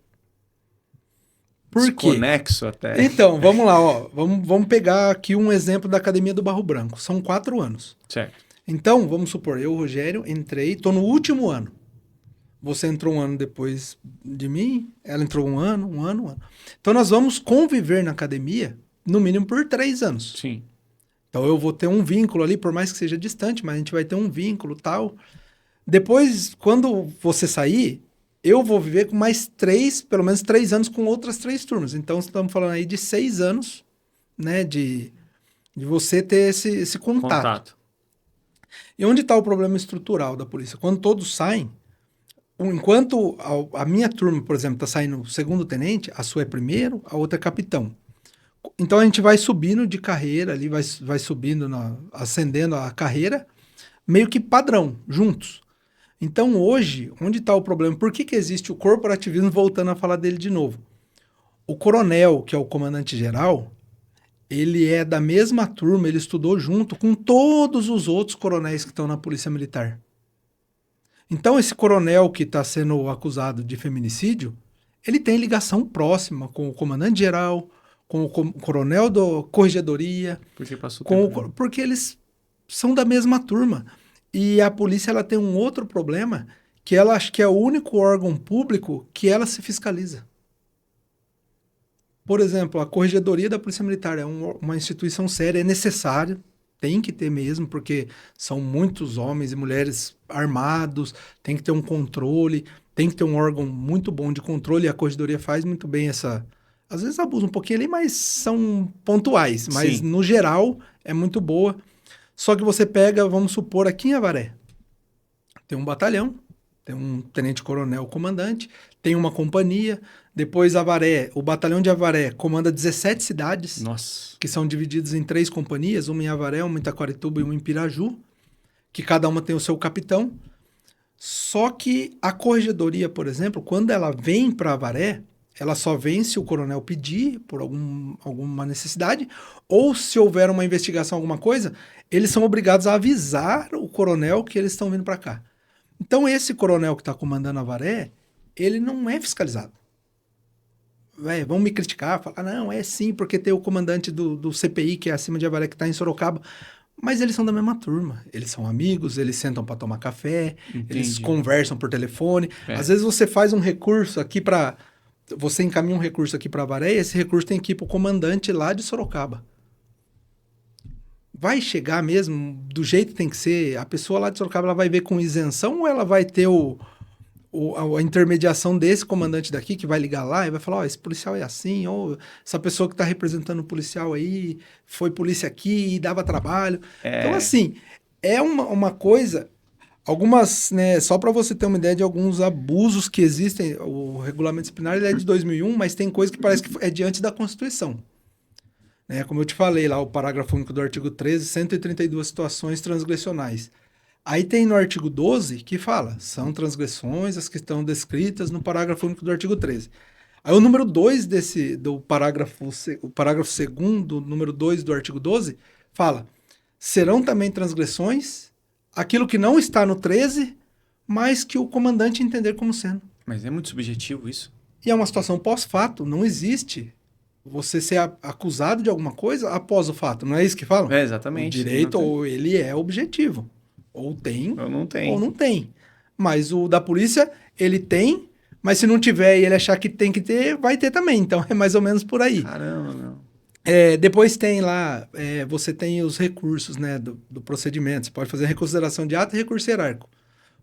Por quê? Desconexo até. Então, vamos lá, ó. Vamos pegar aqui um exemplo da Academia do Barro Branco. São 4 anos. Certo. Então, vamos supor, eu, Rogério, entrei, tô no último ano. Você entrou um ano depois de mim, ela entrou um ano. Então, nós vamos conviver na academia, no mínimo por 3 anos. Sim. Então, eu vou ter um vínculo ali, por mais que seja distante, mas a gente vai ter um vínculo e tal. Depois, quando você sair, eu vou viver com mais 3, pelo menos 3 anos com outras 3 turmas. Então, estamos falando aí de 6 anos, né, de você ter esse contato. E onde está o problema estrutural da polícia? Quando todos saem, enquanto a minha turma, por exemplo, está saindo segundo tenente, a sua é primeiro, a outra é capitão. Então, a gente vai subindo de carreira ali, vai subindo, ascendendo a carreira, meio que padrão, juntos. Então, hoje, onde está o problema? Por que existe o corporativismo, voltando a falar dele de novo? O coronel, que é o comandante-geral, ele é da mesma turma, ele estudou junto com todos os outros coronéis que estão na Polícia Militar. Então, esse coronel que está sendo acusado de feminicídio, ele tem ligação próxima com o comandante-geral, com o coronel da corregedoria, porque eles são da mesma turma. E a polícia, ela tem um outro problema, que ela acho que é o único órgão público que ela se fiscaliza. Por exemplo, a Corregedoria da Polícia Militar é uma instituição séria, é necessário, tem que ter mesmo, porque são muitos homens e mulheres armados, tem que ter um controle, tem que ter um órgão muito bom de controle, e a Corregedoria faz muito bem essa... Às vezes abusa um pouquinho ali, mas são pontuais, mas no geral é muito boa. Só que você pega, vamos supor, aqui em Avaré, tem um batalhão, tem um tenente-coronel comandante, tem uma companhia, depois Avaré, o batalhão de Avaré comanda 17 cidades, que são divididas em 3 companhias, uma em Avaré, uma em Taquarituba e uma em Piraju, que cada uma tem o seu capitão. Só que a corregedoria, por exemplo, quando ela vem para Avaré, ela só vem se o coronel pedir por alguma necessidade, ou se houver uma investigação, alguma coisa, eles são obrigados a avisar o coronel que eles estão vindo para cá. Então, esse coronel que está comandando Avaré, ele não é fiscalizado. Vão me criticar, falar, não, é sim, porque tem o comandante do CPI, que é acima de Avaré, que está em Sorocaba. Mas eles são da mesma turma. Eles são amigos, eles sentam para tomar café, eles conversam por telefone. Às vezes você faz um recurso aqui para... Você encaminha um recurso aqui para Avaré e esse recurso tem que ir para o comandante lá de Sorocaba. Vai chegar mesmo do jeito que tem que ser? A pessoa lá de Sorocaba ela vai ver com isenção ou ela vai ter a intermediação desse comandante daqui que vai ligar lá e vai falar, esse policial é assim, ou essa pessoa que está representando o policial aí foi polícia aqui e dava trabalho. Então, assim, é uma coisa... Algumas, né, só para você ter uma ideia de alguns abusos que existem, o regulamento disciplinar ele é de 2001, mas tem coisa que parece que é diante da Constituição. Né? Como eu te falei lá, o parágrafo único do artigo 13, 132 situações transgressionais. Aí tem no artigo 12 que fala, são transgressões as que estão descritas no parágrafo único do artigo 13. Aí o número 2 o parágrafo 2º, número 2 do artigo 12, fala, serão também transgressões aquilo que não está no 13, mas que o comandante entender como sendo. Mas é muito subjetivo isso. E é uma situação pós-fato, não existe você ser acusado de alguma coisa após o fato, não é isso que falam? É, exatamente. O direito, ou ele é objetivo, ou tem, ou não tem. Mas o da polícia, ele tem, mas se não tiver e ele achar que tem que ter, vai ter também. Então é mais ou menos por aí. Caramba, meu. Depois tem lá, você tem os recursos, né, do procedimento. Você pode fazer reconsideração de ato e recurso hierárquico.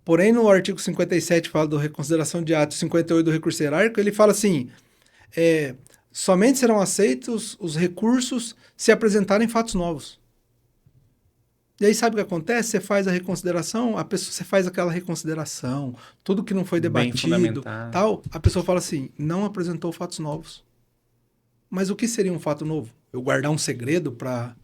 Porém, no artigo 57 fala do reconsideração de ato, 58 do recurso hierárquico, ele fala assim, somente serão aceitos os recursos se apresentarem fatos novos. E aí sabe o que acontece? Você faz a reconsideração, você faz aquela reconsideração, tudo que não foi debatido, tal, a pessoa fala assim, não apresentou fatos novos. Mas o que seria um fato novo? Eu guardar um segredo para...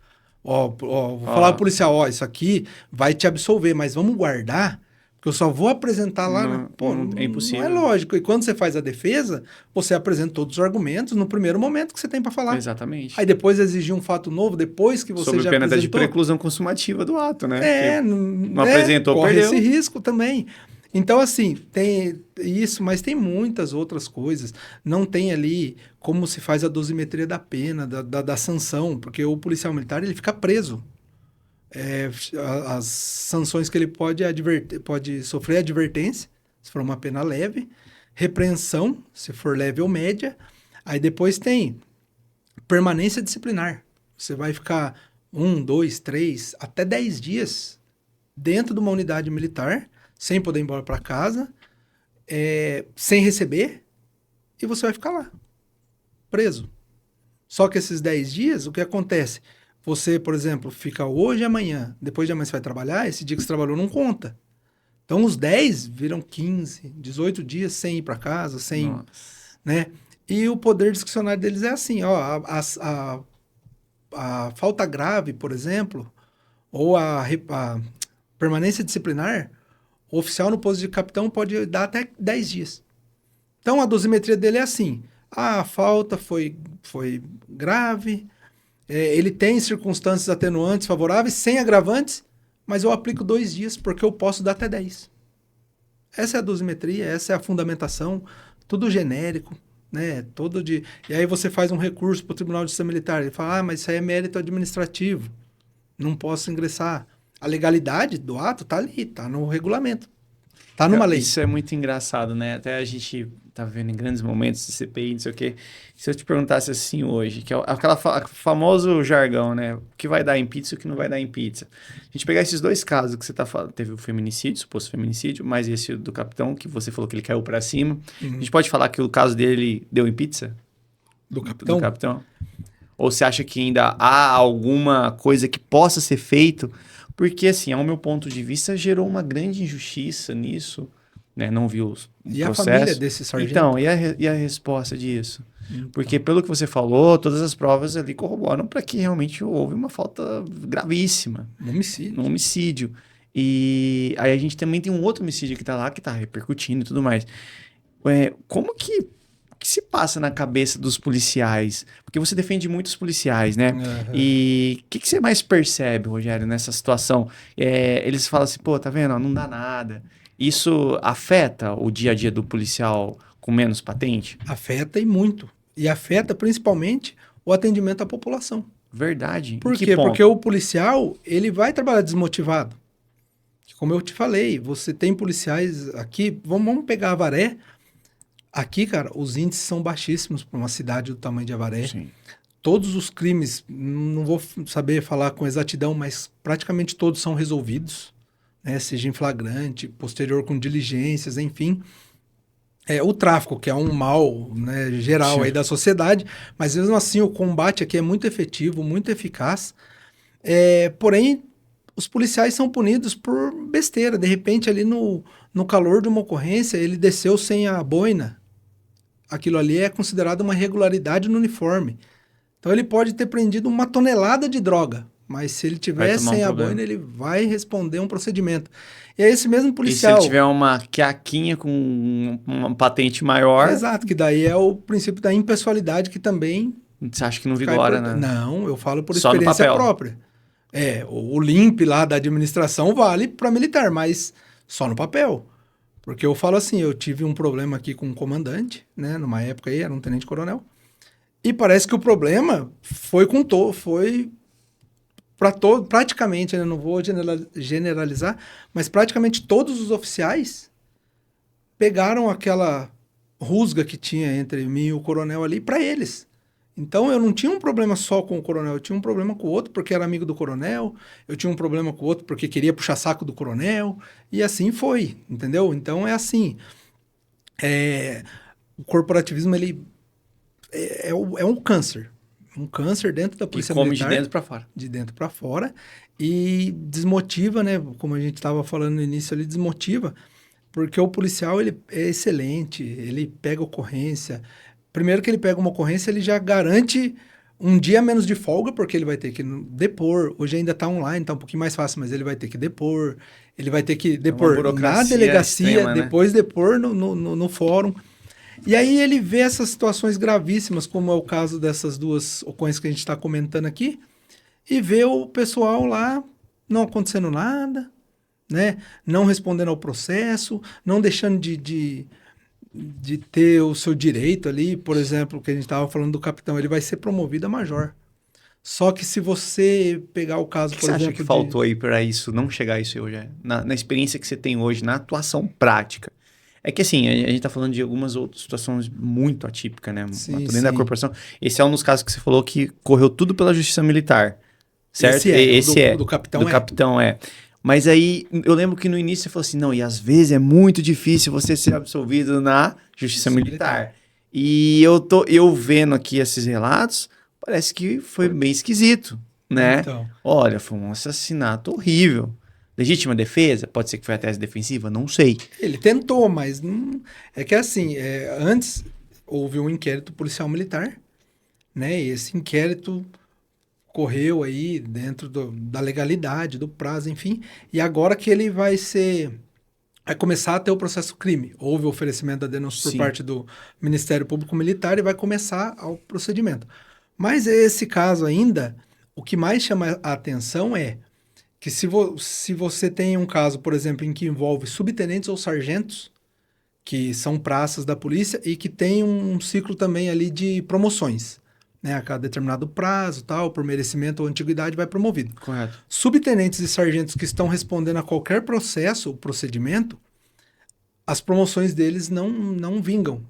vou falar ao policial, isso aqui vai te absolver, mas vamos guardar, porque eu só vou apresentar lá... é impossível. Não é lógico. E quando você faz a defesa, você apresenta todos os argumentos no primeiro momento que você tem para falar. Exatamente. Aí depois exigir um fato novo, depois que você Sob já pena apresentou... de preclusão consumativa do ato, né? Não apresentou, corre perdeu. esse risco também. Então, assim, tem isso, mas tem muitas outras coisas. Não tem ali como se faz a dosimetria da pena, da sanção, porque o policial militar ele fica preso. As sanções que ele pode sofrer advertência, se for uma pena leve, repreensão, se for leve ou média. Aí depois tem permanência disciplinar. Você vai ficar 1, 2, 3, até 10 dias dentro de uma unidade militar, sem poder ir embora para casa, sem receber, e você vai ficar lá, preso. Só que esses 10 dias, o que acontece? Você, por exemplo, fica hoje e amanhã, depois de amanhã você vai trabalhar, esse dia que você trabalhou não conta. Então, os 10 viram 15, 18 dias sem ir para casa, sem... Nossa. Né? E o poder discricionário deles é assim, ó, a falta grave, por exemplo, ou a permanência disciplinar, o oficial no posto de capitão pode dar até 10 dias. Então, a dosimetria dele é assim, a falta foi grave, ele tem circunstâncias atenuantes favoráveis, sem agravantes, mas eu aplico 2 dias, porque eu posso dar até 10. Essa é a dosimetria, essa é a fundamentação, tudo genérico, né? E aí você faz um recurso para o Tribunal de Justiça Militar, ele fala, mas isso aí é mérito administrativo, não posso ingressar. A legalidade do ato está ali, está no regulamento, está numa lei. Isso é muito engraçado, né? Até a gente tá vivendo em grandes momentos de CPI, não sei o quê. Se eu te perguntasse assim hoje, que é aquela famoso jargão, né? O que vai dar em pizza e o que não vai dar em pizza. A gente pegar esses 2 casos que você tá falando, teve o feminicídio, suposto feminicídio, mais esse do capitão, que você falou que ele caiu para cima. Uhum. A gente pode falar que o caso dele deu em pizza? Do capitão? Do capitão? Ou você acha que ainda há alguma coisa que possa ser feito? Porque, assim, ao meu ponto de vista, gerou uma grande injustiça nisso, né? Não viu o e processo. A família desse sargento? Então, e a resposta disso? Então. Porque, pelo que você falou, todas as provas ali corroboram para que realmente houve uma falta gravíssima. Um homicídio. E aí a gente também tem um outro homicídio que tá lá, que tá repercutindo e tudo mais. Como que se passa na cabeça dos policiais? Porque você defende muitos policiais, né? Uhum. E o que você mais percebe, Rogério, nessa situação? Eles falam assim, pô, tá vendo? Não dá nada. Isso afeta o dia a dia do policial com menos patente? Afeta e muito. E afeta principalmente o atendimento à população. Verdade. Por quê? Porque o policial, ele vai trabalhar desmotivado. Como eu te falei, você tem policiais aqui, vamos pegar Avaré. Aqui, cara, os índices são baixíssimos para uma cidade do tamanho de Avaré. Sim. Todos os crimes, não vou saber falar com exatidão, mas praticamente todos são resolvidos, né? Seja em flagrante, posterior com diligências, enfim. O tráfico, que é um mal, né, geral aí da sociedade, mas mesmo assim o combate aqui é muito efetivo, muito eficaz. Porém, os policiais são punidos por besteira. De repente, ali no calor de uma ocorrência, ele desceu sem a boina. Aquilo ali é considerado uma irregularidade no uniforme. Então, ele pode ter prendido 1 tonelada de droga, mas se ele tiver sem a boina, ele vai responder um procedimento. E é esse mesmo policial... E se ele tiver uma queaquinha com uma patente maior... Exato, que daí é o princípio da impessoalidade que também... Você acha que não vigora, né? Não, eu falo por só experiência própria. O LIMP lá da administração vale para militar, mas só no papel. Porque eu falo assim, eu tive um problema aqui com um comandante, né? Numa época aí, era um tenente-coronel. E parece que o problema foi para praticamente, eu não vou generalizar, mas praticamente todos os oficiais pegaram aquela rusga que tinha entre mim e o coronel ali para eles. Então, eu não tinha um problema só com o coronel, eu tinha um problema com o outro porque era amigo do coronel, eu tinha um problema com o outro porque queria puxar saco do coronel, e assim foi, entendeu? Então, é assim, o corporativismo, ele é um câncer dentro da polícia militar. Que come de dentro para fora. De dentro para fora, e desmotiva, né, como a gente estava falando no início ali, desmotiva, porque o policial, ele é excelente, ele pega ocorrência, primeiro que ele pega uma ocorrência, ele já garante um dia menos de folga, porque ele vai ter que depor. Hoje ainda está online, está um pouquinho mais fácil, mas ele vai ter que depor. Ele vai ter que depor na delegacia, extrema, né? Depois depor no fórum. E aí ele vê essas situações gravíssimas, como é o caso dessas duas ocorrências que a gente está comentando aqui, e vê o pessoal lá não acontecendo nada, né? Não respondendo ao processo, não deixando de ter o seu direito ali. Por exemplo, que a gente estava falando do capitão, ele vai ser promovido a major. Só que se você pegar o caso, por exemplo... O que você acha que faltou aí para isso, não chegar a isso hoje? Na experiência que você tem hoje, na atuação prática. É que assim, a gente está falando de algumas outras situações muito atípicas, né? Sim, dentro da corporação. Esse é um dos casos que você falou que correu tudo pela Justiça Militar, certo? Esse do capitão capitão é. Mas aí, eu lembro que no início você falou assim, não, e às vezes é muito difícil você ser absolvido na Justiça Militar. E eu vendo aqui esses relatos, parece que foi bem esquisito, né? Então. Olha, foi um assassinato horrível. Legítima defesa? Pode ser que foi a tese defensiva? Não sei. Ele tentou, mas não... É que assim, antes houve um inquérito policial militar, né? E esse inquérito correu aí dentro da legalidade, do prazo, enfim. E agora que ele vai começar a ter o processo crime. Houve o oferecimento da denúncia por parte do Ministério Público Militar e vai começar o procedimento. Mas esse caso ainda, o que mais chama a atenção é que se você tem um caso, por exemplo, em que envolve subtenentes ou sargentos, que são praças da polícia e que tem um ciclo também ali de promoções, né? A cada determinado prazo, tal, por merecimento ou antiguidade, vai promovido. Correto. Subtenentes e sargentos que estão respondendo a qualquer processo, procedimento, as promoções deles não vingam.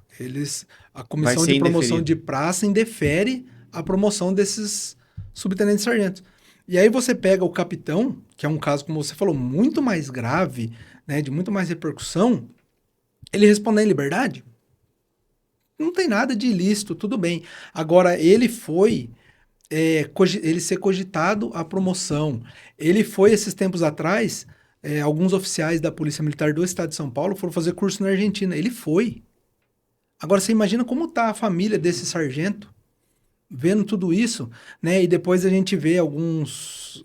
A comissão de promoção de praça indefere a promoção desses subtenentes e sargentos. E aí você pega o capitão, que é um caso, como você falou, muito mais grave, né, de muito mais repercussão, ele responder em liberdade? Não tem nada de ilícito, tudo bem. Agora, ele ser cogitado a promoção. Ele foi, esses tempos atrás, alguns oficiais da Polícia Militar do Estado de São Paulo foram fazer curso na Argentina. Ele foi. Agora, você imagina como está a família desse sargento, vendo tudo isso, né? E depois a gente vê alguns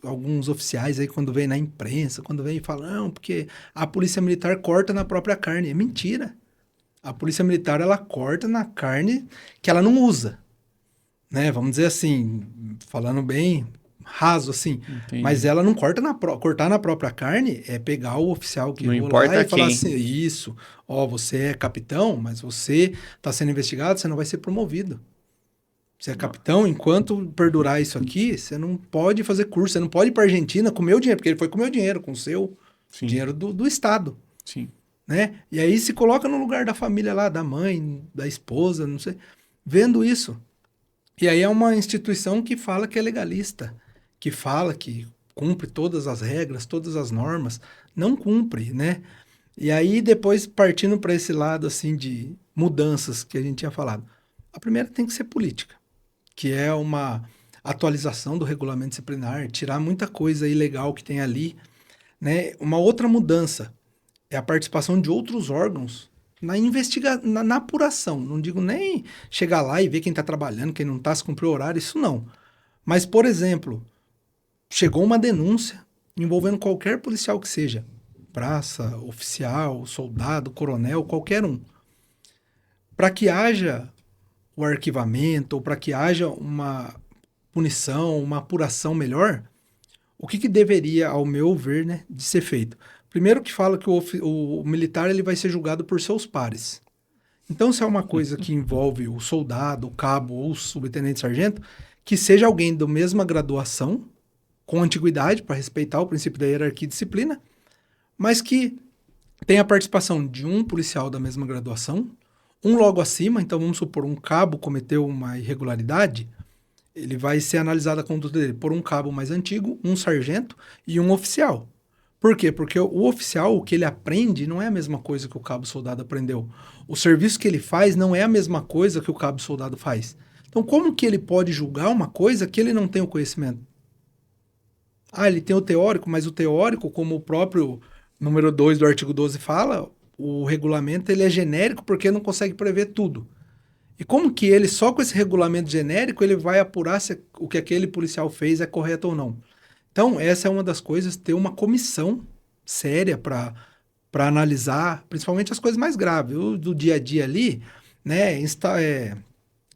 oficiais aí, quando vem na imprensa, quando vem e falam, não, porque a Polícia Militar corta na própria carne. É mentira. A Polícia Militar, ela corta na carne que ela não usa, né? Vamos dizer assim, falando bem raso assim. Entendi. Mas ela não corta cortar na própria carne é pegar o oficial que não importa lá e falar assim, isso, você é capitão, mas você está sendo investigado, você não vai ser promovido. Você é capitão, enquanto perdurar isso aqui, você não pode fazer curso, você não pode ir para a Argentina com o meu dinheiro, porque ele foi com o meu dinheiro, com o seu dinheiro do Estado. Sim. Né? E aí se coloca no lugar da família lá, da mãe, da esposa, não sei, vendo isso. E aí é uma instituição que fala que é legalista, que fala que cumpre todas as regras, todas as normas, não cumpre, né? E aí depois partindo para esse lado assim de mudanças que a gente tinha falado. A primeira tem que ser política, que é uma atualização do regulamento disciplinar, tirar muita coisa ilegal que tem ali, né? Uma outra mudança é a participação de outros órgãos na apuração. Não digo nem chegar lá e ver quem está trabalhando, quem não está, se cumpriu o horário, isso não. Mas, por exemplo, chegou uma denúncia envolvendo qualquer policial que seja, praça, oficial, soldado, coronel, qualquer um. Para que haja o arquivamento, ou para que haja uma punição, uma apuração melhor, o que deveria, ao meu ver, né, de ser feito? Primeiro que fala que o militar ele vai ser julgado por seus pares. Então, se é uma coisa que envolve o soldado, o cabo ou o subtenente sargento, que seja alguém da mesma graduação, com antiguidade, para respeitar o princípio da hierarquia e disciplina, mas que tenha a participação de um policial da mesma graduação, um logo acima. Então, vamos supor, um cabo cometeu uma irregularidade, ele vai ser analisado a conduta dele por um cabo mais antigo, um sargento e um oficial. Por quê? Porque o oficial, o que ele aprende, não é a mesma coisa que o cabo soldado aprendeu. O serviço que ele faz não é a mesma coisa que o cabo soldado faz. Então, como que ele pode julgar uma coisa que ele não tem o conhecimento? Ele tem o teórico, mas o teórico, como o próprio número 2 do artigo 12 fala, o regulamento ele é genérico porque não consegue prever tudo. E como que ele, só com esse regulamento genérico, ele vai apurar se o que aquele policial fez é correto ou não? Então, essa é uma das coisas, ter uma comissão séria para analisar, principalmente as coisas mais graves. O do dia a dia ali, né,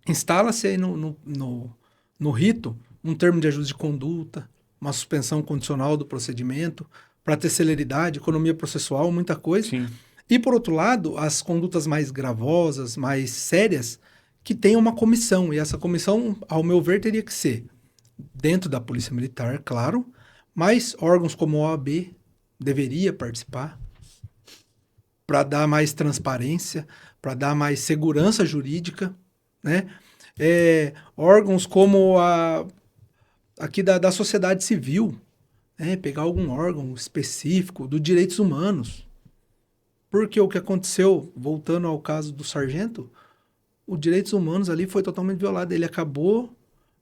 instala-se aí no rito um termo de ajuste de conduta, uma suspensão condicional do procedimento, para ter celeridade, economia processual, muita coisa. Sim. E, por outro lado, as condutas mais gravosas, mais sérias, que tem uma comissão. E essa comissão, ao meu ver, teria que ser dentro da Polícia Militar, claro, mas órgãos como a OAB deveria participar para dar mais transparência, para dar mais segurança jurídica, né? Órgãos como aqui da sociedade civil, né? Pegar algum órgão específico dos direitos humanos. Porque o que aconteceu, voltando ao caso do sargento, os direitos humanos ali foi totalmente violado. Ele acabou,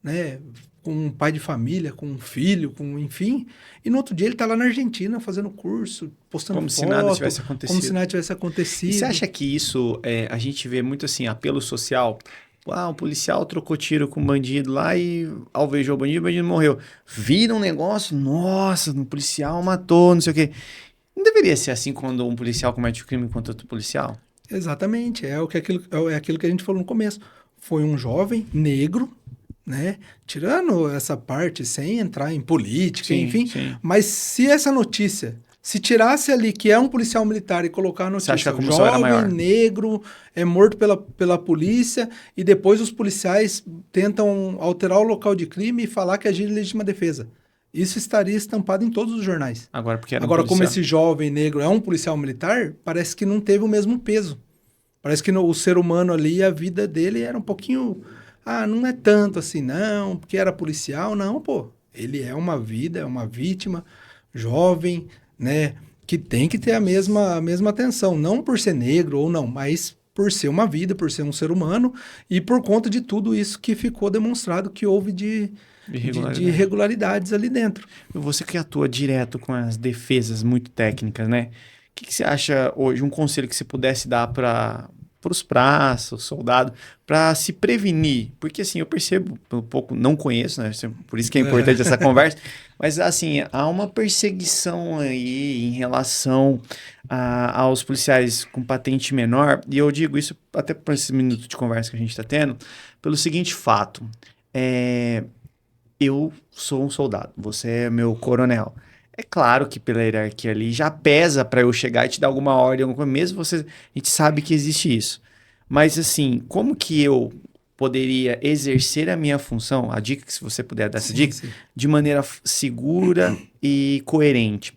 né, com um pai de família, com um filho, enfim, e no outro dia ele está lá na Argentina fazendo curso, postando como foto, se nada tivesse acontecido. Como se nada tivesse acontecido. E você acha que isso, a gente vê muito assim, apelo social? Um policial trocou tiro com um bandido lá e alvejou o bandido morreu. Vira um negócio, nossa, um policial matou, não sei o quê. Não deveria ser assim quando um policial comete um crime contra outro policial? Exatamente, é aquilo que a gente falou no começo. Foi um jovem negro, né? Tirando essa parte, sem entrar em política, Sim, enfim. sim. Mas se essa notícia, se tirasse ali que é um policial militar e colocar a notícia, Você acha que a comoção era maior? jovem negro é morto pela polícia, e depois os policiais tentam alterar o local de crime e falar que agiram em legítima defesa. Isso estaria estampado em todos os jornais. Agora, porque era Agora, um como policial. esse jovem negro é um policial militar, parece que não teve o mesmo peso. Parece que o ser humano ali, a vida dele era um pouquinho... não é tanto assim, não, porque era policial. Não, pô. Ele é uma vida, é uma vítima, jovem, né? Que tem que ter a mesma atenção. Não por ser negro ou não, mas por ser uma vida, por ser um ser humano e por conta de tudo isso que ficou demonstrado que houve de irregularidades ali dentro. Você que atua direto com as defesas muito técnicas, né? O que você acha hoje, um conselho que você pudesse dar para os praças, soldado, para se prevenir? Porque assim, eu percebo, um pouco, não conheço, né? Por isso que é importante essa conversa, mas assim, há uma perseguição aí em relação aos policiais com patente menor, e eu digo isso até por esse minuto de conversa que a gente está tendo, pelo seguinte fato, eu sou um soldado, você é meu coronel. É claro que pela hierarquia ali já pesa para eu chegar e te dar alguma ordem, mesmo a gente sabe que existe isso. Mas assim, como que eu poderia exercer a minha função, a dica que se você puder dar essa dica, de maneira segura e coerente?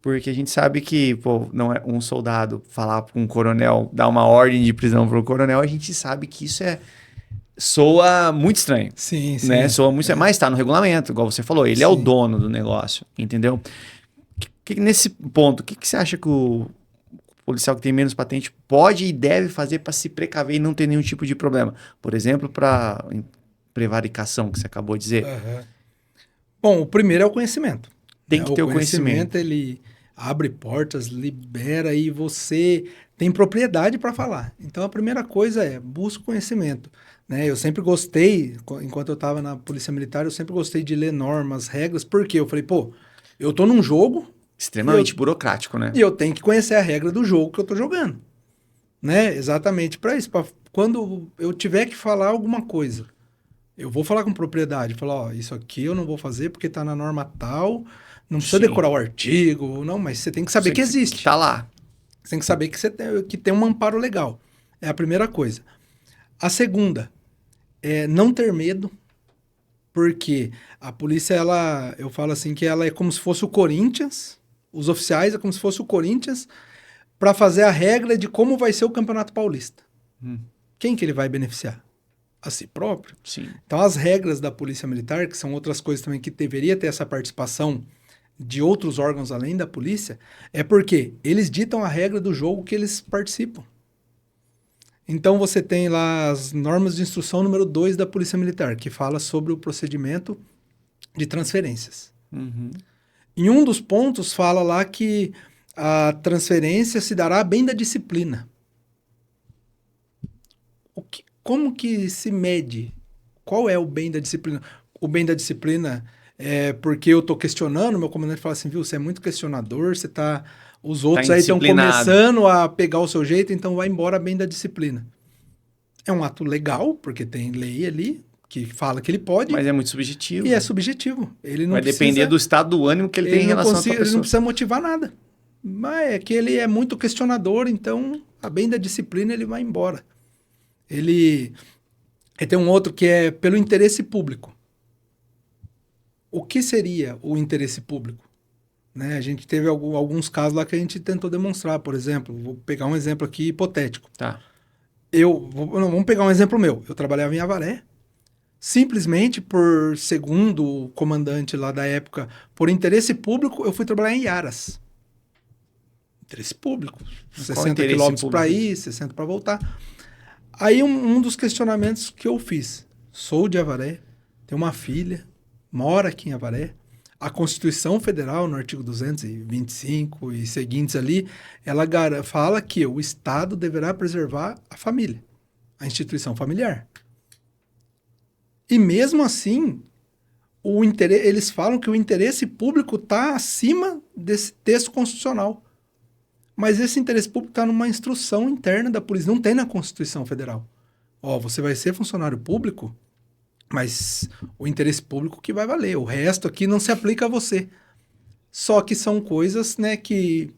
Porque a gente sabe que, não é um soldado falar para um coronel, dar uma ordem de prisão para o coronel, a gente sabe que isso soa muito estranho. Sim, né? sim. Soa muito estranho, mas está no regulamento, igual você falou. Ele é o dono do negócio, entendeu? Nesse ponto, o que você acha que o policial que tem menos patente pode e deve fazer para se precaver e não ter nenhum tipo de problema? Por exemplo, para prevaricação, que você acabou de dizer. Uhum. Bom, o primeiro é o conhecimento. Tem que ter o conhecimento. Ele abre portas, libera e você tem propriedade para falar. Então, a primeira coisa é busca conhecimento. Né? Eu sempre gostei, enquanto eu estava na Polícia Militar, eu sempre gostei de ler normas, regras, porque eu falei, eu tô num jogo... Extremamente burocrático, né? E eu tenho que conhecer a regra do jogo que eu tô jogando. Né? Exatamente para isso. Quando eu tiver que falar alguma coisa, eu vou falar com propriedade. Falar, isso aqui eu não vou fazer porque tá na norma tal. Não precisa decorar o artigo, não, mas você tem que saber que existe. Que tá lá. Você tem que saber que tem um amparo legal. É a primeira coisa. A segunda é não ter medo, porque a polícia, eu falo assim, que ela é como se fosse o Corinthians, os oficiais é como se fosse o Corinthians, para fazer a regra de como vai ser o Campeonato Paulista. Quem que ele vai beneficiar? A si próprio. Sim. Então, as regras da Polícia Militar, que são outras coisas também que deveria ter essa participação de outros órgãos além da polícia, é porque eles ditam a regra do jogo que eles participam. Então, você tem lá as normas de instrução número 2 da Polícia Militar, que fala sobre o procedimento de transferências. Em um dos pontos, fala lá que a transferência se dará bem da disciplina. como que se mede? Qual é o bem da disciplina? O bem da disciplina é porque eu estou questionando, meu comandante fala assim, viu, você é muito questionador, você tá... Os outros aí estão começando a pegar o seu jeito, então vai embora bem da disciplina. É um ato legal, porque tem lei ali que fala que ele pode. Mas é muito subjetivo. E é subjetivo. Ele não vai depender do estado do ânimo que ele tem em relação à pessoa. Ele não precisa motivar nada. Mas é que ele é muito questionador, então, a bem da disciplina, ele vai embora. Ele tem um outro que é pelo interesse público. O que seria o interesse público? Né? A gente teve alguns casos lá que a gente tentou demonstrar. Por exemplo, vou pegar um exemplo aqui hipotético. Tá. Vamos pegar um exemplo meu. Eu trabalhava em Avaré. Simplesmente por, segundo o comandante lá da época, por interesse público, eu fui trabalhar em Iaras. Interesse público. 60 quilômetros para ir, 60 para voltar. Aí um dos questionamentos que eu fiz. Sou de Avaré, tenho uma filha, moro aqui em Avaré. A Constituição Federal, no artigo 225 e seguintes ali, ela fala que o Estado deverá preservar a família, a instituição familiar. E mesmo assim, eles falam que o interesse público está acima desse texto constitucional. Mas esse interesse público está numa instrução interna da polícia, não tem na Constituição Federal. Você vai ser funcionário público, mas o interesse público que vai valer. O resto aqui não se aplica a você. Só que são coisas, né, que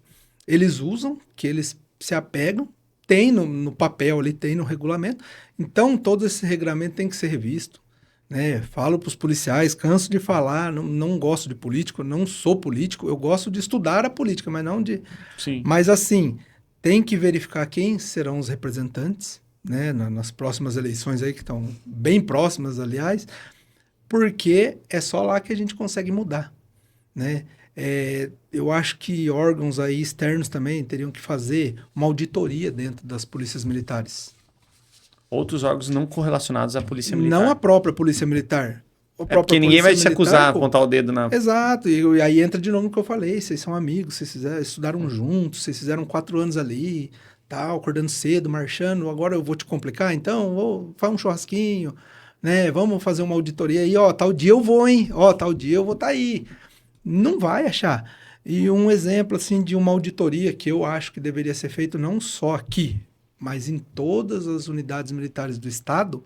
eles usam, que eles se apegam, tem no papel ali, tem no regulamento. Então, todo esse regulamento tem que ser revisto. Né? Falo para os policiais, canso de falar, não gosto de político, não sou político, eu gosto de estudar a política, mas não de... Sim. Mas assim, tem que verificar quem serão os representantes, né? Nas próximas eleições aí, que estão bem próximas, aliás, porque é só lá que a gente consegue mudar, né? Eu acho que órgãos aí externos também teriam que fazer uma auditoria dentro das polícias militares. Outros órgãos não correlacionados à polícia militar. Não a própria polícia militar. Porque ninguém vai te acusar, apontar o dedo na... Exato, e aí entra de novo no que eu falei, vocês são amigos, vocês estudaram juntos, vocês fizeram 4 anos ali, tal, acordando cedo, marchando, agora eu vou te complicar, então, faz um churrasquinho, né, vamos fazer uma auditoria aí, tal dia eu vou, hein, tal dia eu vou estar aí. Não vai achar. E um exemplo, assim, de uma auditoria que eu acho que deveria ser feito não só aqui, mas em todas as unidades militares do Estado,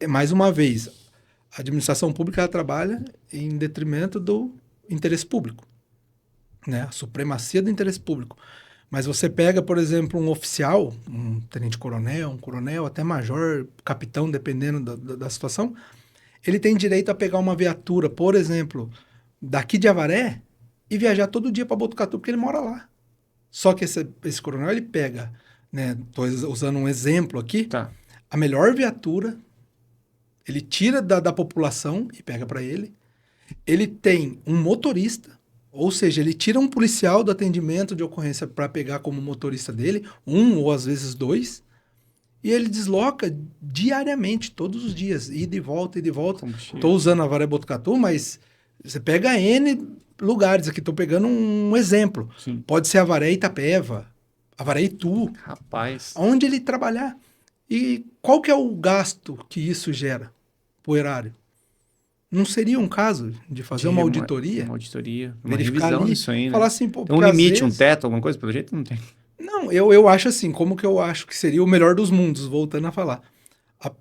mais uma vez, a administração pública ela trabalha em detrimento do interesse público, né? A supremacia do interesse público. Mas você pega, por exemplo, um oficial, um tenente-coronel, um coronel, até major, capitão, dependendo da situação, ele tem direito a pegar uma viatura, por exemplo, daqui de Avaré e viajar todo dia para Botucatu, porque ele mora lá. Só que esse coronel, ele pega... Estou usando um exemplo aqui, tá. A melhor viatura, ele tira da população e pega para ele. Ele tem um motorista, ou seja, ele tira um policial do atendimento de ocorrência para pegar como motorista dele, 1 ou às vezes 2, e ele desloca diariamente, todos os dias, ida e volta, ida e volta. Estou usando Avaré Botucatu, mas você pega N lugares aqui, estou pegando um exemplo. Sim. Pode ser Avaré Itapeva, Avaré Itu. Rapaz. Onde ele trabalhar. E qual que é o gasto que isso gera pro erário? Não seria um caso de fazer uma auditoria? Uma auditoria, uma revisão disso aí, né? Falar assim, pô, tem um limite, um teto, alguma coisa? Pelo jeito não tem. Não, eu acho assim, como que eu acho que seria o melhor dos mundos, voltando a falar.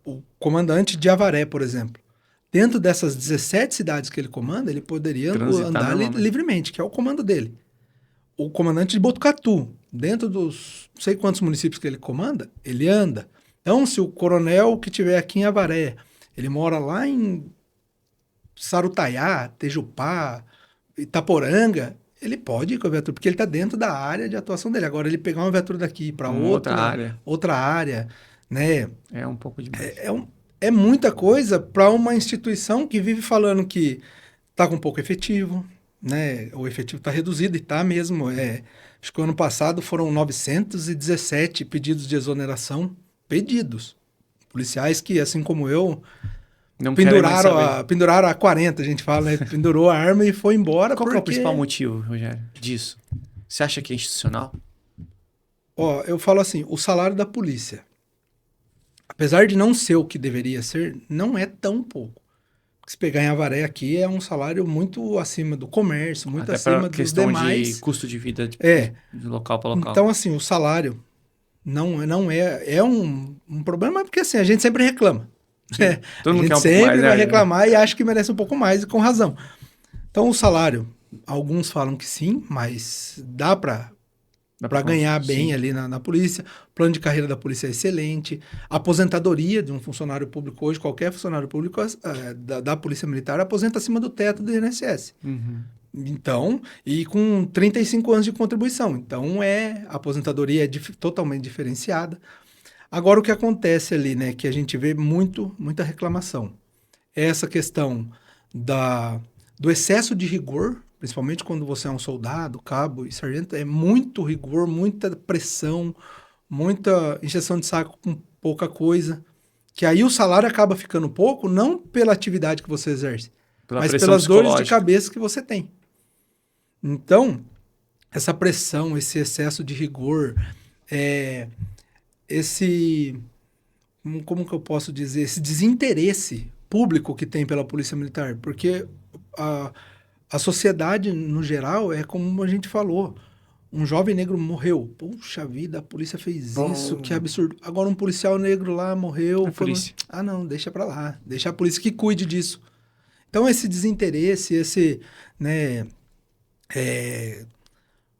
O comandante de Avaré, por exemplo, dentro dessas 17 cidades que ele comanda, ele poderia andar livremente, que é o comando dele. O comandante de Botucatu, dentro dos não sei quantos municípios que ele comanda, ele anda. Então, se o coronel que estiver aqui em Avaré, ele mora lá em Sarutaiá, Tejupá, Itaporanga, ele pode ir com a viatura, porque ele está dentro da área de atuação dele. Agora, ele pegar uma viatura daqui para outra área, né? É um pouco demais. É muita coisa para uma instituição que vive falando que está com pouco efetivo, né? O efetivo está reduzido e está mesmo. Acho que o ano passado foram 917 pedidos de exoneração. Pedidos. Policiais que, assim como eu, penduraram a 40, a gente fala, né? Pendurou a arma e foi embora. Qual que é o principal motivo, Rogério, disso? Você acha que é institucional? Eu falo assim, o salário da polícia apesar de não ser o que deveria ser, não é tão pouco. Se pegar em Avaré aqui, é um salário muito acima do comércio, muito Até acima para dos questão demais. de custo de vida de local para local. Então, assim, o salário não é um problema, porque assim, a gente sempre reclama. Todo mundo a gente quer um pouco sempre mais, vai né? reclamar e acha que merece um pouco mais, e com razão. Então, o salário, alguns falam que sim, mas dá para ganhar bem ali na polícia. O plano de carreira da polícia é excelente. A aposentadoria de um funcionário público hoje, qualquer funcionário público da Polícia Militar, aposenta acima do teto do INSS. Uhum. Então, e com 35 anos de contribuição. Então, a aposentadoria é totalmente diferenciada. Agora, o que acontece ali, né, que a gente vê muita reclamação, é essa questão do excesso de rigor, principalmente quando você é um soldado, cabo e sargento, é muito rigor, muita pressão, muita injeção de saco com pouca coisa, que aí o salário acaba ficando pouco, não pela atividade que você exerce, mas pelas dores de cabeça que você tem. Então, essa pressão, esse excesso de rigor, como que eu posso dizer, esse desinteresse público que tem pela Polícia Militar, porque a sociedade, no geral, é como a gente falou, um jovem negro morreu. Puxa vida, a polícia fez isso, que absurdo. Agora um policial negro lá morreu. Não, deixa pra lá. Deixa a polícia que cuide disso. Então esse desinteresse, esse, né,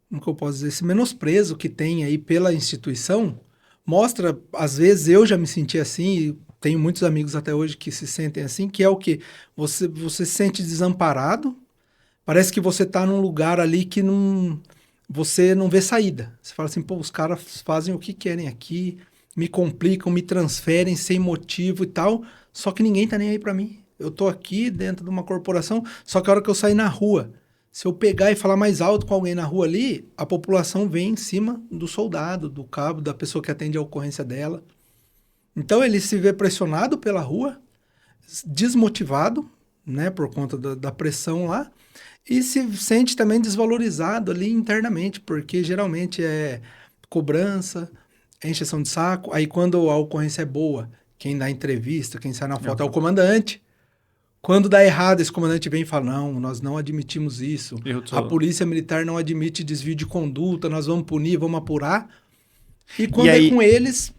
como que eu posso dizer, esse menosprezo que tem aí pela instituição, mostra, às vezes eu já me senti assim, e tenho muitos amigos até hoje que se sentem assim, que é o quê? Você se sente desamparado, parece que você está num lugar ali que você não vê saída. Você fala assim, pô, os caras fazem o que querem aqui, me complicam, me transferem sem motivo e tal, só que ninguém tá nem aí para mim. Eu tô aqui dentro de uma corporação, só que a hora que eu sair na rua, se eu pegar e falar mais alto com alguém na rua ali, a população vem em cima do soldado, do cabo, da pessoa que atende a ocorrência dela. Então ele se vê pressionado pela rua, desmotivado, né, por conta da pressão lá, e se sente também desvalorizado ali internamente, porque geralmente é cobrança, é encheção de saco. Aí quando a ocorrência é boa, quem dá entrevista, quem sai na foto é o comandante. Quando dá errado, esse comandante vem e fala, não, nós não admitimos isso. A polícia militar não admite desvio de conduta, nós vamos punir, vamos apurar. E quando é com eles,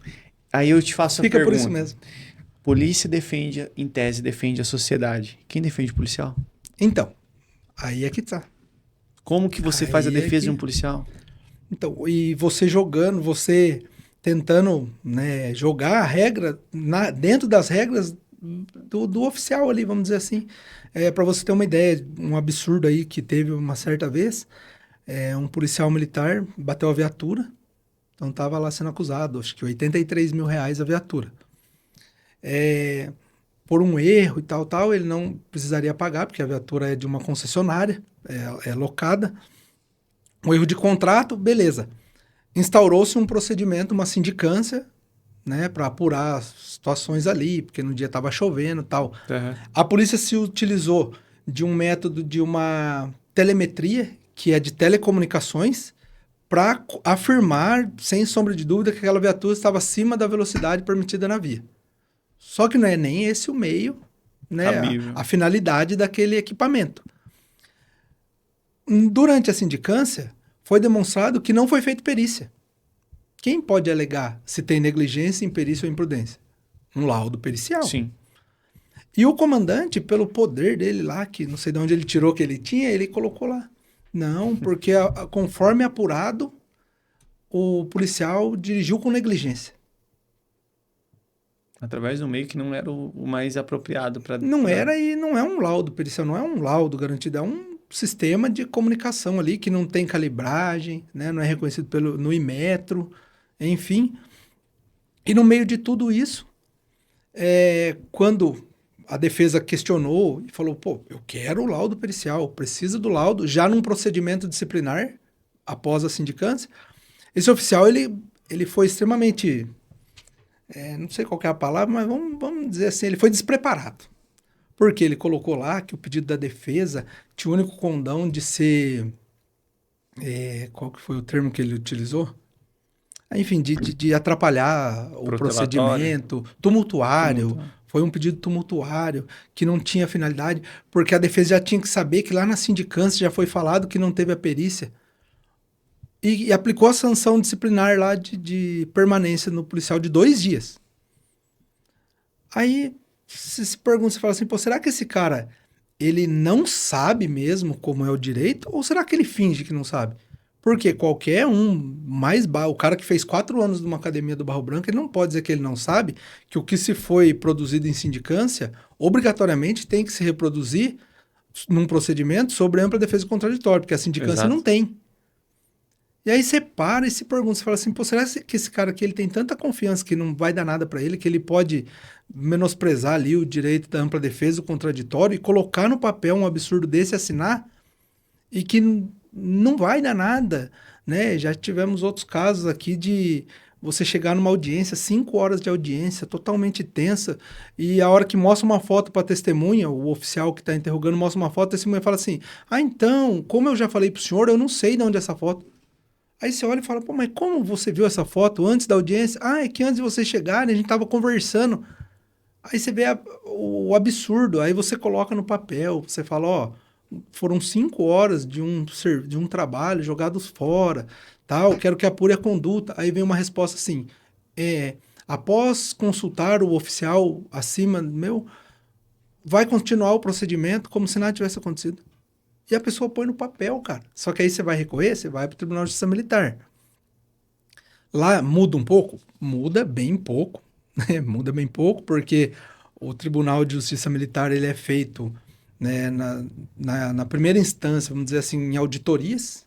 aí eu te faço a fica pergunta. por isso mesmo. Polícia defende, em tese, defende a sociedade. Quem defende o policial? Então, aí é que tá. Como que você faz a defesa de um policial? Então, e você jogando, você tentando, né, jogar a regra dentro das regras do oficial ali, vamos dizer assim. Para você ter uma ideia, um absurdo aí que teve uma certa vez, um policial militar bateu a viatura, então estava lá sendo acusado, acho que R$83 mil a viatura. Por um erro e tal, ele não precisaria pagar, porque a viatura é de uma concessionária, é locada. Um erro de contrato, beleza. Instaurou-se um procedimento, uma sindicância, né, para apurar as situações ali, porque no dia estava chovendo e tal. Uhum. A polícia se utilizou de um método de uma telemetria, que é de telecomunicações, para afirmar, sem sombra de dúvida, que aquela viatura estava acima da velocidade permitida na via. Só que não é nem esse o meio, né, a finalidade daquele equipamento. Durante a sindicância, foi demonstrado que não foi feita perícia. Quem pode alegar se tem negligência, imperícia ou imprudência? Um laudo pericial. Sim. E o comandante, pelo poder dele lá, que não sei de onde ele tirou que ele tinha, ele colocou lá. Não, porque conforme apurado, o policial dirigiu com negligência. Através do meio que não era o mais apropriado para... Não era e não é um laudo pericial, não é um laudo garantido, é um sistema de comunicação ali que não tem calibragem, né? Não é reconhecido no Inmetro, enfim. E no meio de tudo isso, quando a defesa questionou e falou, pô, eu quero o laudo pericial, precisa do laudo, já num procedimento disciplinar, após a sindicância, esse oficial, ele foi extremamente, não sei qual que é a palavra, mas vamos dizer assim, ele foi despreparado. Porque ele colocou lá que o pedido da defesa tinha o único condão de ser... qual que foi o termo que ele utilizou? enfim, de atrapalhar o procedimento, tumultuário. Foi um pedido tumultuário, que não tinha finalidade, porque a defesa já tinha que saber que lá na sindicância já foi falado que não teve a perícia. E aplicou a sanção disciplinar lá de permanência no policial de 2 dias. Aí você se pergunta, você fala assim, pô, será que esse cara, ele não sabe mesmo como é o direito? Ou será que ele finge que não sabe? Porque qualquer o cara que fez 4 anos numa academia do Barro Branco, ele não pode dizer que ele não sabe que o que se foi produzido em sindicância, obrigatoriamente tem que se reproduzir num procedimento sobre ampla defesa contraditória, porque a sindicância não tem. E aí você para e se pergunta, você fala assim, pô, será que esse cara aqui ele tem tanta confiança que não vai dar nada para ele, que ele pode menosprezar ali o direito da ampla defesa, o contraditório, e colocar no papel um absurdo desse, assinar, e que não vai dar nada, né? Já tivemos outros casos aqui de você chegar numa audiência, 5 horas de audiência, totalmente tensa, e a hora que mostra uma foto para a testemunha, o oficial que está interrogando mostra uma foto, a testemunha fala assim, então, como eu já falei para o senhor, eu não sei de onde é essa foto. Aí você olha e fala, pô, mas como você viu essa foto antes da audiência? Ah, é que antes de vocês chegarem, a gente estava conversando. Aí você vê o absurdo, aí você coloca no papel, você fala, ó, foram 5 horas de um trabalho jogados fora, tal, quero que apure a conduta. Aí vem uma resposta assim, após consultar o oficial acima meu, vai continuar o procedimento como se nada tivesse acontecido. E a pessoa põe no papel, cara. Só que aí você vai recorrer, você vai para o Tribunal de Justiça Militar. Lá muda um pouco? Muda bem pouco. Né? Muda bem pouco, porque o Tribunal de Justiça Militar ele é feito, né, na primeira instância, vamos dizer assim, em auditorias.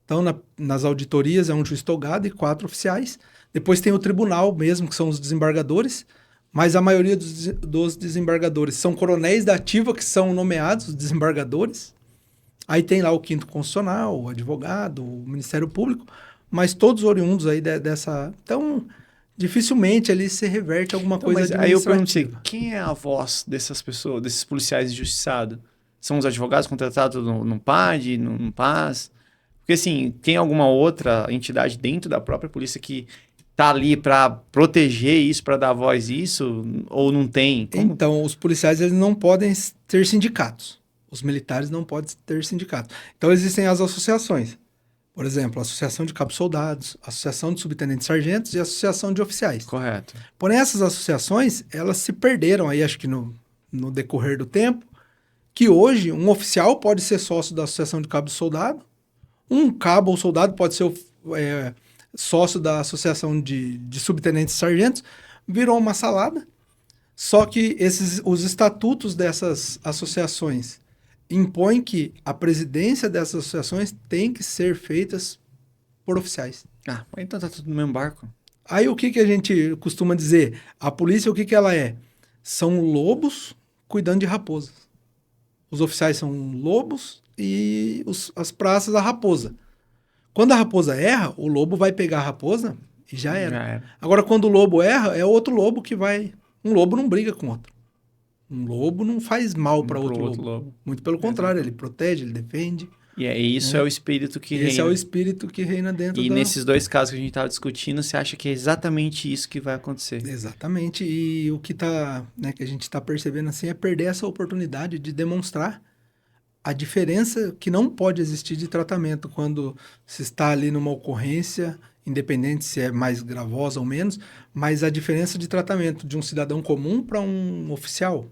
Então, nas auditorias é um juiz togado e 4 oficiais. Depois tem o tribunal mesmo, que são os desembargadores. Mas a maioria dos desembargadores são coronéis da ativa que são nomeados, os desembargadores. Aí tem lá o 5º Constitucional, o advogado, o Ministério Público, mas todos oriundos aí dessa... Então, dificilmente ali se reverte alguma coisa administrativa. Aí eu perguntei, quem é a voz dessas pessoas, desses policiais injustiçados? São os advogados contratados no PAD, no PAS? Porque, assim, tem alguma outra entidade dentro da própria polícia que tá ali para proteger isso, para dar voz a isso, ou não tem? Como? Então, os policiais eles não podem ter sindicatos. Os militares não podem ter sindicato. Então, existem as associações. Por exemplo, a Associação de Cabos Soldados, a Associação de Subtenentes Sargentos e a Associação de Oficiais. Correto. Porém, essas associações, elas se perderam aí, acho que no decorrer do tempo, que hoje um oficial pode ser sócio da Associação de Cabos Soldado, um cabo ou soldado pode ser sócio da Associação de Subtenentes Sargentos, virou uma salada. Só que os estatutos dessas associações impõe que a presidência dessas associações tem que ser feitas por oficiais. Ah, então tá tudo no mesmo barco. Aí o que a gente costuma dizer? A polícia, o que ela é? São lobos cuidando de raposas. Os oficiais são lobos e as praças a raposa. Quando a raposa erra, o lobo vai pegar a raposa e já era. Agora, quando o lobo erra, é outro lobo que vai... Um lobo não briga com outro. Um lobo não faz mal para outro lobo. Muito pelo contrário, ele protege, ele defende. E isso é o espírito que reina. Esse é o espírito que reina dentro nesses 2 casos que a gente estava discutindo, você acha que é exatamente isso que vai acontecer? Exatamente. E o que que a gente está percebendo assim é perder essa oportunidade de demonstrar a diferença que não pode existir de tratamento quando se está ali numa ocorrência, independente se é mais gravosa ou menos, mas a diferença de tratamento de um cidadão comum para um oficial.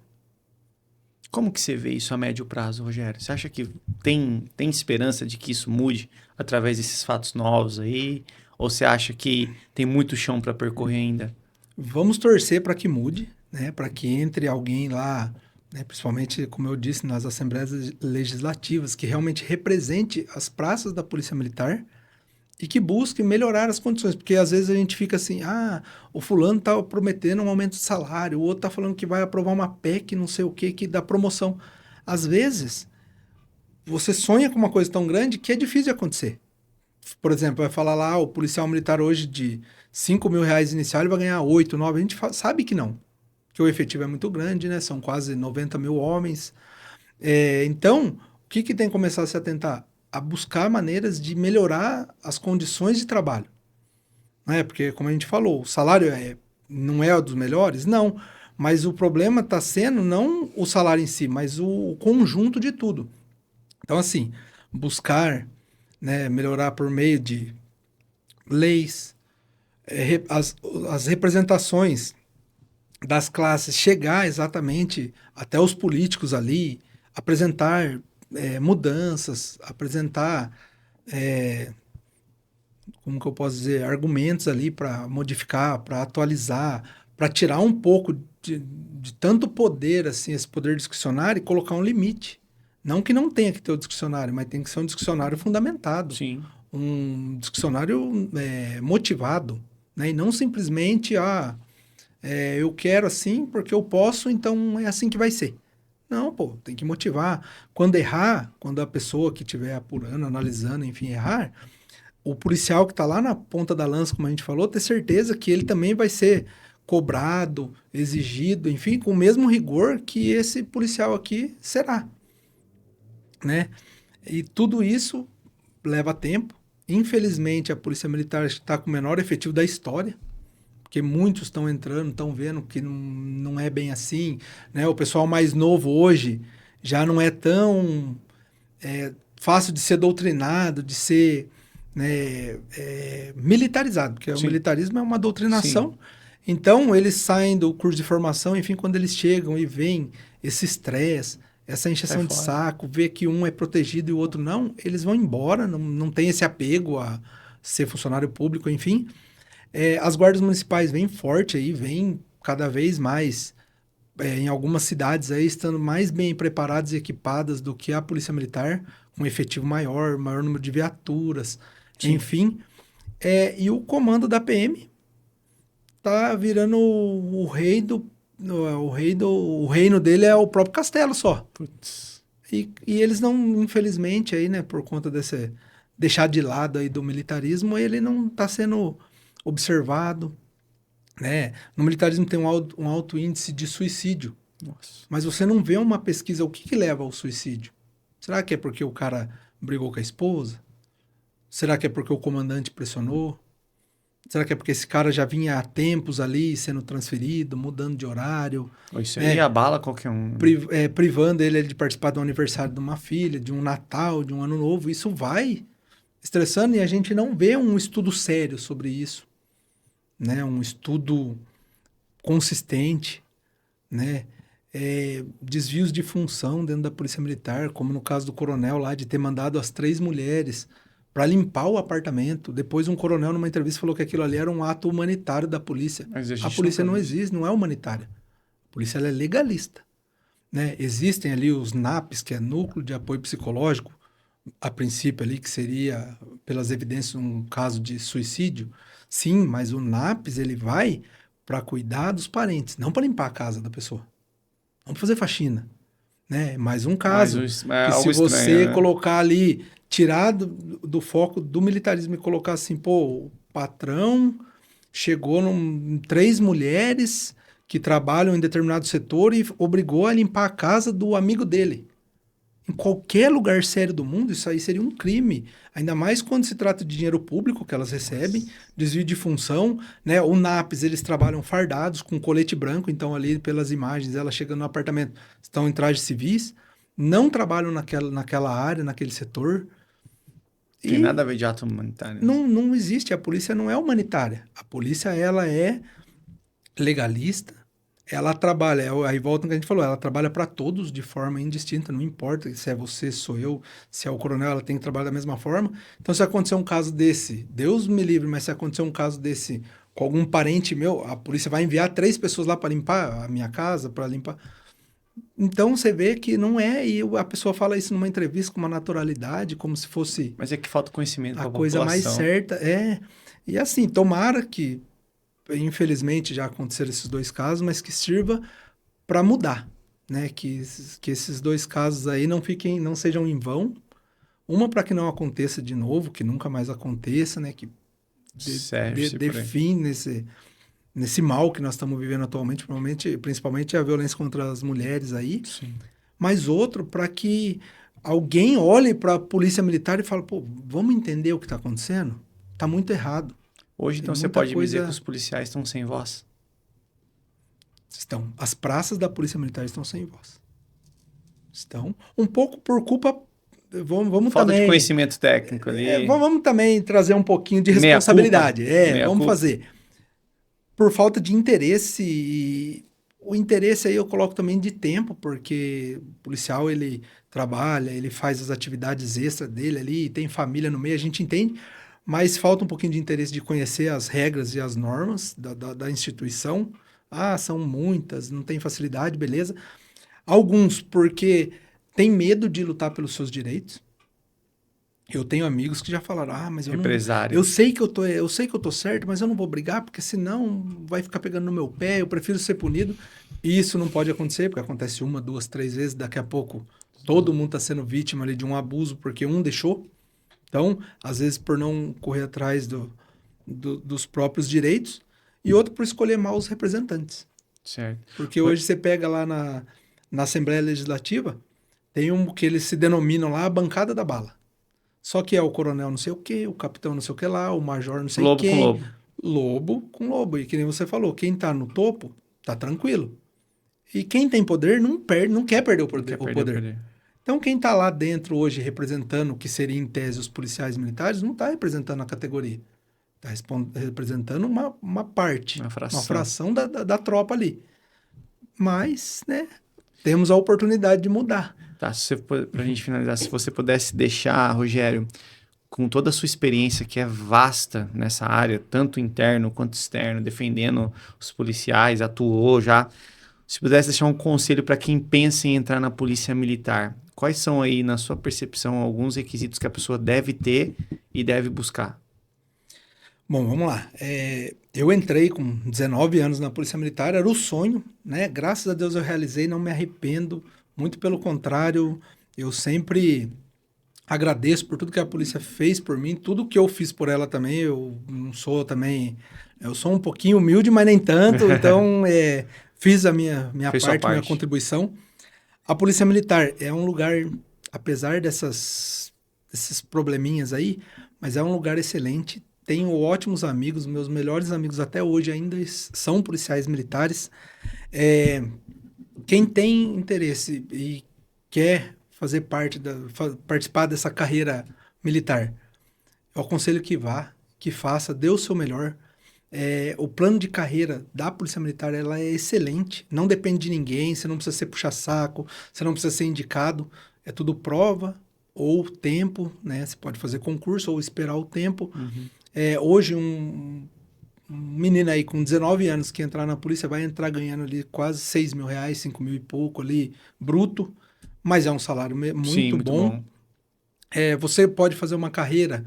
Como que você vê isso a médio prazo, Rogério? Você acha que tem esperança de que isso mude através desses fatos novos aí? Ou você acha que tem muito chão para percorrer ainda? Vamos torcer para que mude, né? Para que entre alguém lá, né? Principalmente, como eu disse, nas assembleias legislativas, que realmente represente as praças da Polícia Militar e que busque melhorar as condições. Porque às vezes a gente fica assim, o fulano está prometendo um aumento de salário, o outro está falando que vai aprovar uma PEC, não sei o quê, que dá promoção. Às vezes, você sonha com uma coisa tão grande que é difícil de acontecer. Por exemplo, vai falar lá, o policial militar hoje de R$5.000 inicial, ele vai ganhar 8, 9, a gente sabe que não. Que o efetivo é muito grande, né? São quase 90 mil homens. Então, o que tem que começar a se atentar? A buscar maneiras de melhorar as condições de trabalho. né? Porque, como a gente falou, o salário não é dos melhores? Não. Mas o problema está sendo não o salário em si, mas o conjunto de tudo. Então, assim, buscar, né, melhorar por meio de leis, as representações das classes, chegar exatamente até os políticos ali, apresentar mudanças, apresentar, como que eu posso dizer, argumentos ali para modificar, para atualizar, para tirar um pouco de tanto poder, assim, esse poder discricionário e colocar um limite. Não que não tenha que ter o discricionário, mas tem que ser um discricionário fundamentado. Sim. Um discricionário motivado, né? E não simplesmente, eu quero assim porque eu posso, então é assim que vai ser. Não, pô, tem que motivar. Quando errar, quando a pessoa que estiver apurando, analisando, enfim, errar, o policial que está lá na ponta da lança, como a gente falou, ter certeza que ele também vai ser cobrado, exigido, enfim, com o mesmo rigor que esse policial aqui será, né? E tudo isso leva tempo. Infelizmente, a Polícia Militar está com o menor efetivo da história, porque muitos estão entrando, estão vendo que não é bem assim, né? O pessoal mais novo hoje já não é tão fácil de ser doutrinado, de ser, né, militarizado, porque o militarismo é uma doutrinação. Sim. Então, eles saem do curso de formação, enfim, quando eles chegam e veem esse estresse, essa encheção de saco, ver que um é protegido e o outro não, eles vão embora, não tem esse apego a ser funcionário público, enfim. As guardas municipais vêm forte aí, vêm cada vez mais, em algumas cidades aí, estando mais bem preparadas e equipadas do que a Polícia Militar, com um efetivo maior número de viaturas, sim, enfim. E o comando da PM tá virando o reino dele é o próprio castelo só. Putz. E eles não, infelizmente, aí, né, por conta desse deixar de lado aí do militarismo, ele não está sendo observado, né? No militarismo tem um alto índice de suicídio. Nossa. Mas você não vê uma pesquisa, o que leva ao suicídio? Será que é porque o cara brigou com a esposa? Será que é porque o comandante pressionou? Será que é porque esse cara já vinha há tempos ali sendo transferido, mudando de horário? Isso aí abala qualquer um. Privando ele de participar do aniversário de uma filha, de um Natal, de um Ano Novo. Isso vai estressando e a gente não vê um estudo sério sobre isso, né? Um estudo consistente, né? Desvios de função dentro da Polícia Militar, como no caso do coronel lá, de ter mandado as 3 mulheres para limpar o apartamento. Depois um coronel, numa entrevista, falou que aquilo ali era um ato humanitário da polícia. Mas a polícia não existe, não é humanitária. A polícia ela é legalista, né? Existem ali os NAPs, que é Núcleo de Apoio Psicológico, a princípio ali, que seria, pelas evidências, um caso de suicídio. Sim, mas o NAPs, ele vai para cuidar dos parentes, não para limpar a casa da pessoa. Não para fazer faxina, né? Mais um caso, que se você estranho, né? Colocar ali, tirar do foco do militarismo e colocar assim, pô, o patrão chegou 3 mulheres que trabalham em determinado setor e obrigou a limpar a casa do amigo dele. Em qualquer lugar sério do mundo, isso aí seria um crime. Ainda mais quando se trata de dinheiro público que elas recebem, desvio de função, né? O NAPs, eles trabalham fardados, com colete branco, então ali pelas imagens, elas chegando no apartamento, estão em trajes civis, não trabalham naquela área, naquele setor. Tem nada a ver de ato humanitário. Não existe, a polícia não é humanitária. A polícia, ela é legalista, ela trabalha, aí volta no que a gente falou, ela trabalha para todos de forma indistinta, não importa se é você, sou eu, se é o coronel, ela tem que trabalhar da mesma forma. Então, se acontecer um caso desse, Deus me livre, mas se acontecer um caso desse com algum parente meu, a polícia vai enviar 3 pessoas lá para limpar a minha casa, para limpar. Então, você vê que não é, e a pessoa fala isso numa entrevista com uma naturalidade, como se fosse... Mas é que falta conhecimento a coisa mais certa. E assim, tomara que infelizmente já aconteceram esses 2 casos, mas que sirva para mudar, né? Que esses 2 casos aí não sejam em vão. Uma para que não aconteça de novo, que nunca mais aconteça, né? Que dê fim nesse mal que nós estamos vivendo atualmente, principalmente a violência contra as mulheres aí. Sim. Mas outro para que alguém olhe para a polícia militar e fale, pô, vamos entender o que está acontecendo? Está muito errado. Hoje, então, você pode me dizer que os policiais estão sem voz? Estão. As praças da Polícia Militar estão sem voz. Estão. Um pouco por culpa... Vamos Falta também, de conhecimento técnico ali. Vamos também trazer um pouquinho de responsabilidade. Vamos culpa. fazer. Por falta de interesse, e o interesse aí eu coloco também de tempo, porque o policial, ele trabalha, ele faz as atividades extras dele ali, tem família no meio, a gente entende, mas falta um pouquinho de interesse de conhecer as regras e as normas da instituição. São muitas, não tem facilidade, beleza. Alguns porque tem medo de lutar pelos seus direitos. Eu tenho amigos que já falaram, mas eu sei que eu tô certo, mas eu não vou brigar, porque senão vai ficar pegando no meu pé, eu prefiro ser punido. E isso não pode acontecer, porque acontece 1, 2, 3 vezes, daqui a pouco todo mundo está sendo vítima ali de um abuso, porque um deixou. Então, às vezes por não correr atrás dos próprios direitos, e outro por escolher mal os representantes. Certo. Porque hoje você pega lá na Assembleia Legislativa, tem um que eles se denominam lá a bancada da bala. Só que é o coronel não sei o quê, o capitão não sei o que lá, o major não sei quem. Lobo com lobo. Lobo com lobo. E que nem você falou, quem tá no topo, tá tranquilo. E quem tem poder não quer perder o poder. Então quem tá lá dentro hoje representando o que seria em tese os policiais militares, não tá representando a categoria. Tá representando uma parte, uma fração da tropa ali. Mas, né, temos a oportunidade de mudar. Tá, pra gente finalizar, se você pudesse deixar, Rogério, com toda a sua experiência que é vasta nessa área, tanto interno quanto externo, defendendo os policiais, atuou já, se pudesse deixar um conselho para quem pensa em entrar na polícia militar, quais são aí, na sua percepção, alguns requisitos que a pessoa deve ter e deve buscar? Bom, vamos lá. Eu entrei com 19 anos na Polícia Militar, era o sonho, né? Graças a Deus eu realizei, não me arrependo. Muito pelo contrário, eu sempre agradeço por tudo que a polícia fez por mim, tudo que eu fiz por ela também. Eu não sou também... Eu sou um pouquinho humilde, mas nem tanto. Então, fiz a minha parte, minha contribuição. A Polícia Militar é um lugar, apesar desses probleminhas aí, mas é um lugar excelente. Tenho ótimos amigos, meus melhores amigos até hoje ainda são policiais militares. Quem tem interesse e quer fazer participar dessa carreira militar, eu aconselho que vá, que faça, dê o seu melhor. O plano de carreira da Polícia Militar ela é excelente, não depende de ninguém, você não precisa ser puxa-saco, você não precisa ser indicado, é tudo prova ou tempo, né? Você pode fazer concurso ou esperar o tempo. Uhum. Hoje, um menino aí com 19 anos que entrar na polícia vai entrar ganhando ali quase 6 mil reais, 5 mil e pouco ali, bruto, mas é um salário muito bom. Você pode fazer uma carreira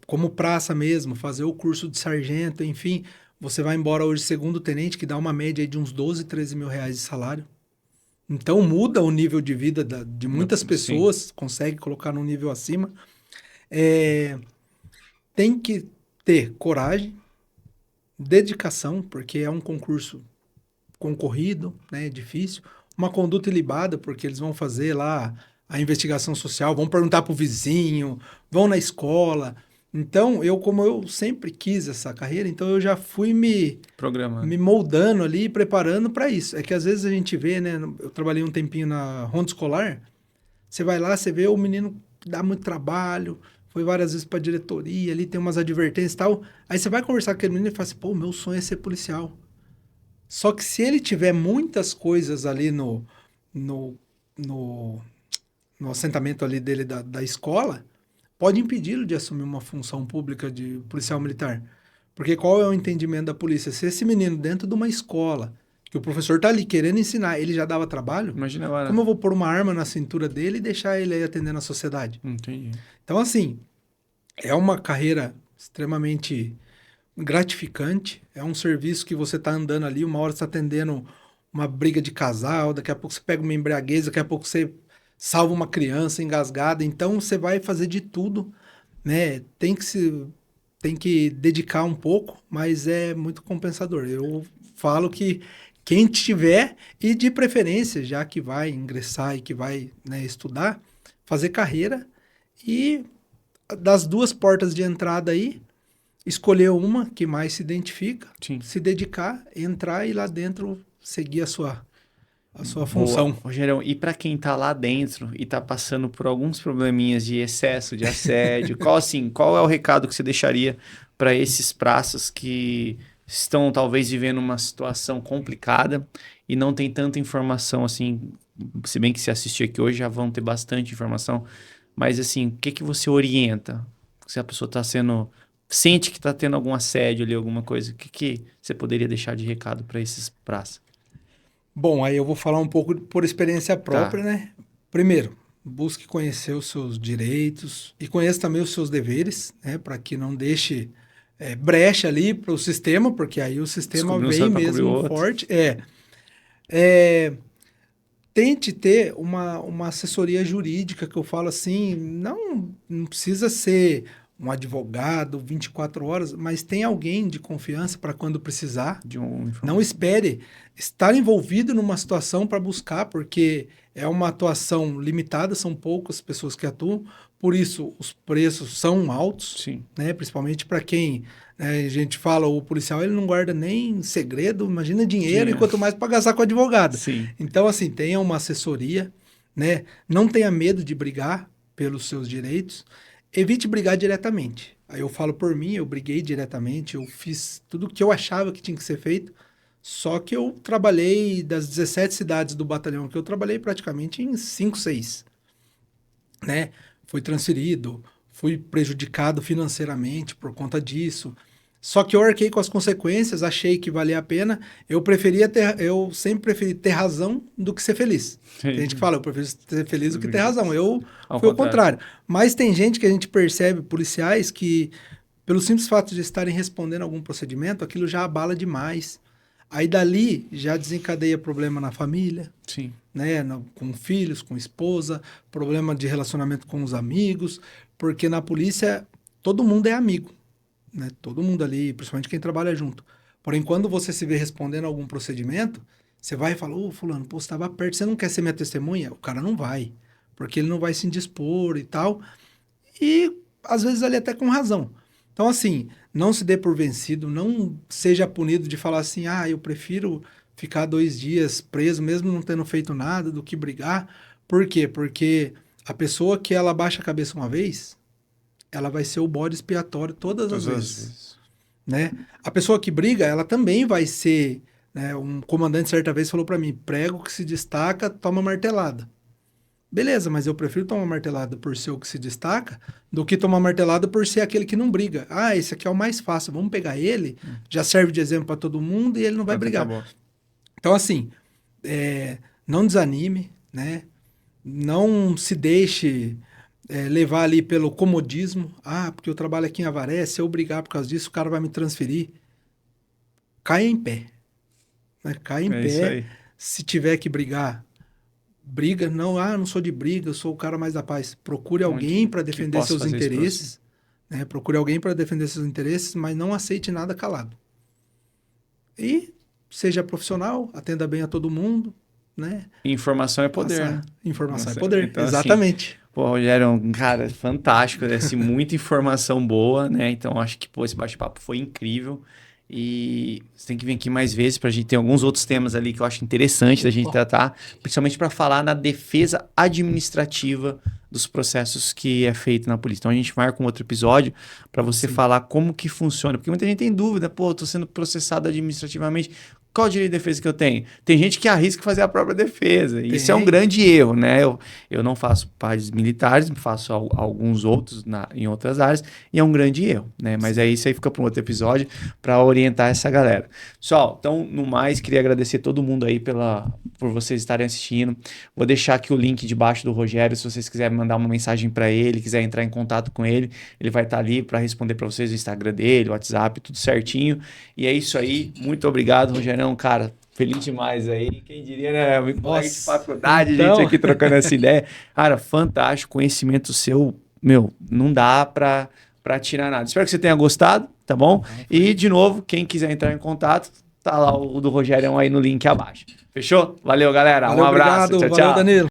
como praça mesmo, fazer o curso de sargento, enfim, você vai embora hoje segundo tenente, que dá uma média aí de uns 12, 13 mil reais de salário. Então muda o nível de vida de muitas pessoas, consegue colocar num nível acima. Tem que ter coragem, dedicação, porque é um concurso concorrido, né, difícil. Uma conduta ilibada, porque eles vão fazer lá a investigação social, vão perguntar pro vizinho, vão na escola. Então, como eu sempre quis essa carreira, então eu já fui me moldando ali, preparando para isso. É que às vezes a gente vê, né, eu trabalhei um tempinho na ronda escolar, você vai lá, você vê o menino dá muito trabalho, foi várias vezes para diretoria, ali tem umas advertências e tal. Aí você vai conversar com aquele menino e fala assim, pô, meu sonho é ser policial. Só que se ele tiver muitas coisas ali no assentamento ali dele da escola, pode impedi-lo de assumir uma função pública de policial militar. Porque qual é o entendimento da polícia? Se esse menino dentro de uma escola, que o professor tá ali querendo ensinar, ele já dava trabalho, imagina agora. Como eu vou pôr uma arma na cintura dele e deixar ele aí atendendo a sociedade? Entendi. Então, assim, é uma carreira extremamente gratificante, é um serviço que você tá andando ali, uma hora você tá atendendo uma briga de casal, daqui a pouco você pega uma embriaguez, daqui a pouco você salva uma criança engasgada, então você vai fazer de tudo, né? Tem que dedicar um pouco, mas é muito compensador. Eu falo que quem tiver, e de preferência, já que vai ingressar e que vai, né, estudar, fazer carreira, e das duas portas de entrada aí, escolher uma que mais se identifica, Sim. se dedicar, entrar e lá dentro seguir a sua função. Rogério, e para quem está lá dentro e está passando por alguns probleminhas de excesso de assédio, qual é o recado que você deixaria para esses praças que estão talvez vivendo uma situação complicada e não tem tanta informação assim, se bem que se assistir aqui hoje já vão ter bastante informação, mas assim, o que você orienta? Se a pessoa sente que está tendo algum assédio ali, alguma coisa, o que você poderia deixar de recado para esses praças? Bom, aí eu vou falar um pouco por experiência própria, né? Primeiro, busque conhecer os seus direitos e conheça também os seus deveres, né? Para que não deixe brecha ali para o sistema, porque aí o sistema vem mesmo forte. Tente ter uma assessoria jurídica, que eu falo assim, não precisa ser um advogado 24 horas, mas tem alguém de confiança para quando precisar. Não espere estar envolvido numa situação para buscar, porque é uma atuação limitada, são poucas pessoas que atuam, por isso os preços são altos, Sim. Né? Principalmente para quem, a gente fala, o policial ele não guarda nem segredo, imagina dinheiro, e quanto mais para gastar com advogado. Sim. Então, assim, tenha uma assessoria, né? Não tenha medo de brigar pelos seus direitos. Evite brigar diretamente. Aí eu falo por mim, eu briguei diretamente, eu fiz tudo o que eu achava que tinha que ser feito, só que eu trabalhei das 17 cidades do batalhão que eu trabalhei praticamente em 5, 6, né? Fui transferido, fui prejudicado financeiramente por conta disso. Só que eu arquei com as consequências, achei que valia a pena. Eu sempre preferi ter razão do que ser feliz. Tem gente que fala, eu prefiro ser feliz do que ter razão. Eu fui ao contrário. Mas tem gente que a gente percebe, policiais, que pelo simples fato de estarem respondendo algum procedimento, aquilo já abala demais. Aí dali já desencadeia problema na família, Sim. Né? Com filhos, com esposa, problema de relacionamento com os amigos, porque na polícia todo mundo é amigo. Né? Todo mundo ali, principalmente quem trabalha junto. Porém, quando você se vê respondendo a algum procedimento, você vai e fala, fulano, você estava perto, você não quer ser minha testemunha? O cara não vai, porque ele não vai se indispor e tal. E, às vezes, ali até com razão. Então, assim, não se dê por vencido, não seja punido de falar assim, eu prefiro ficar 2 dias preso, mesmo não tendo feito nada, do que brigar. Por quê? Porque a pessoa que ela baixa a cabeça uma vez, ela vai ser o bode expiatório todas as vezes. Né? A pessoa que briga, ela também vai ser... Né? Um comandante certa vez falou para mim, prego que se destaca, toma martelada. Beleza, mas eu prefiro tomar martelada por ser o que se destaca do que tomar martelada por ser aquele que não briga. Esse aqui é o mais fácil, vamos pegar ele, já serve de exemplo para todo mundo e ele não vai brigar. Então, assim, não desanime, né? Não se deixe... levar ali pelo comodismo, porque eu trabalho aqui em Avaré, se eu brigar por causa disso, o cara vai me transferir. Caia em pé. Né? Caia em pé. Se tiver que brigar, briga. Não sou de briga, eu sou o cara mais da paz. Procure alguém para defender seus interesses. Né? Procure alguém para defender seus interesses, mas não aceite nada calado. E seja profissional, atenda bem a todo mundo. Né? Informação é poder. Né? Informação é poder, então, exatamente. Assim, Rogério, um cara fantástico, assim, muita informação boa, né? Então, acho que esse bate-papo foi incrível. E você tem que vir aqui mais vezes para a gente ter alguns outros temas ali que eu acho interessante da gente tratar, principalmente para falar na defesa administrativa dos processos que é feito na polícia. Então, a gente marca um outro episódio para você falar como que funciona. Porque muita gente tem dúvida, eu tô sendo processado administrativamente. Qual o direito de defesa que eu tenho? Tem gente que arrisca fazer a própria defesa. E isso é um grande erro, né? Eu não faço pares militares, faço alguns outros em outras áreas, e é um grande erro, né? Mas isso aí fica para um outro episódio para orientar essa galera. Pessoal, então, no mais, queria agradecer todo mundo aí por vocês estarem assistindo. Vou deixar aqui o link debaixo do Rogério, se vocês quiserem mandar uma mensagem para ele, quiser entrar em contato com ele, ele vai estar ali para responder para vocês o Instagram dele, o WhatsApp, tudo certinho. E é isso aí. Muito obrigado, Rogério. Cara, feliz demais aí. Quem diria, né? Um colega de faculdade, gente aqui trocando essa ideia. Cara, fantástico. Conhecimento seu, não dá pra tirar nada. Espero que você tenha gostado, tá bom? E, de novo, quem quiser entrar em contato, tá lá o do Rogério aí no link abaixo. Fechou? Valeu, galera. Valeu, um abraço. Obrigado. Tchau, Valeu, tchau. Danilo.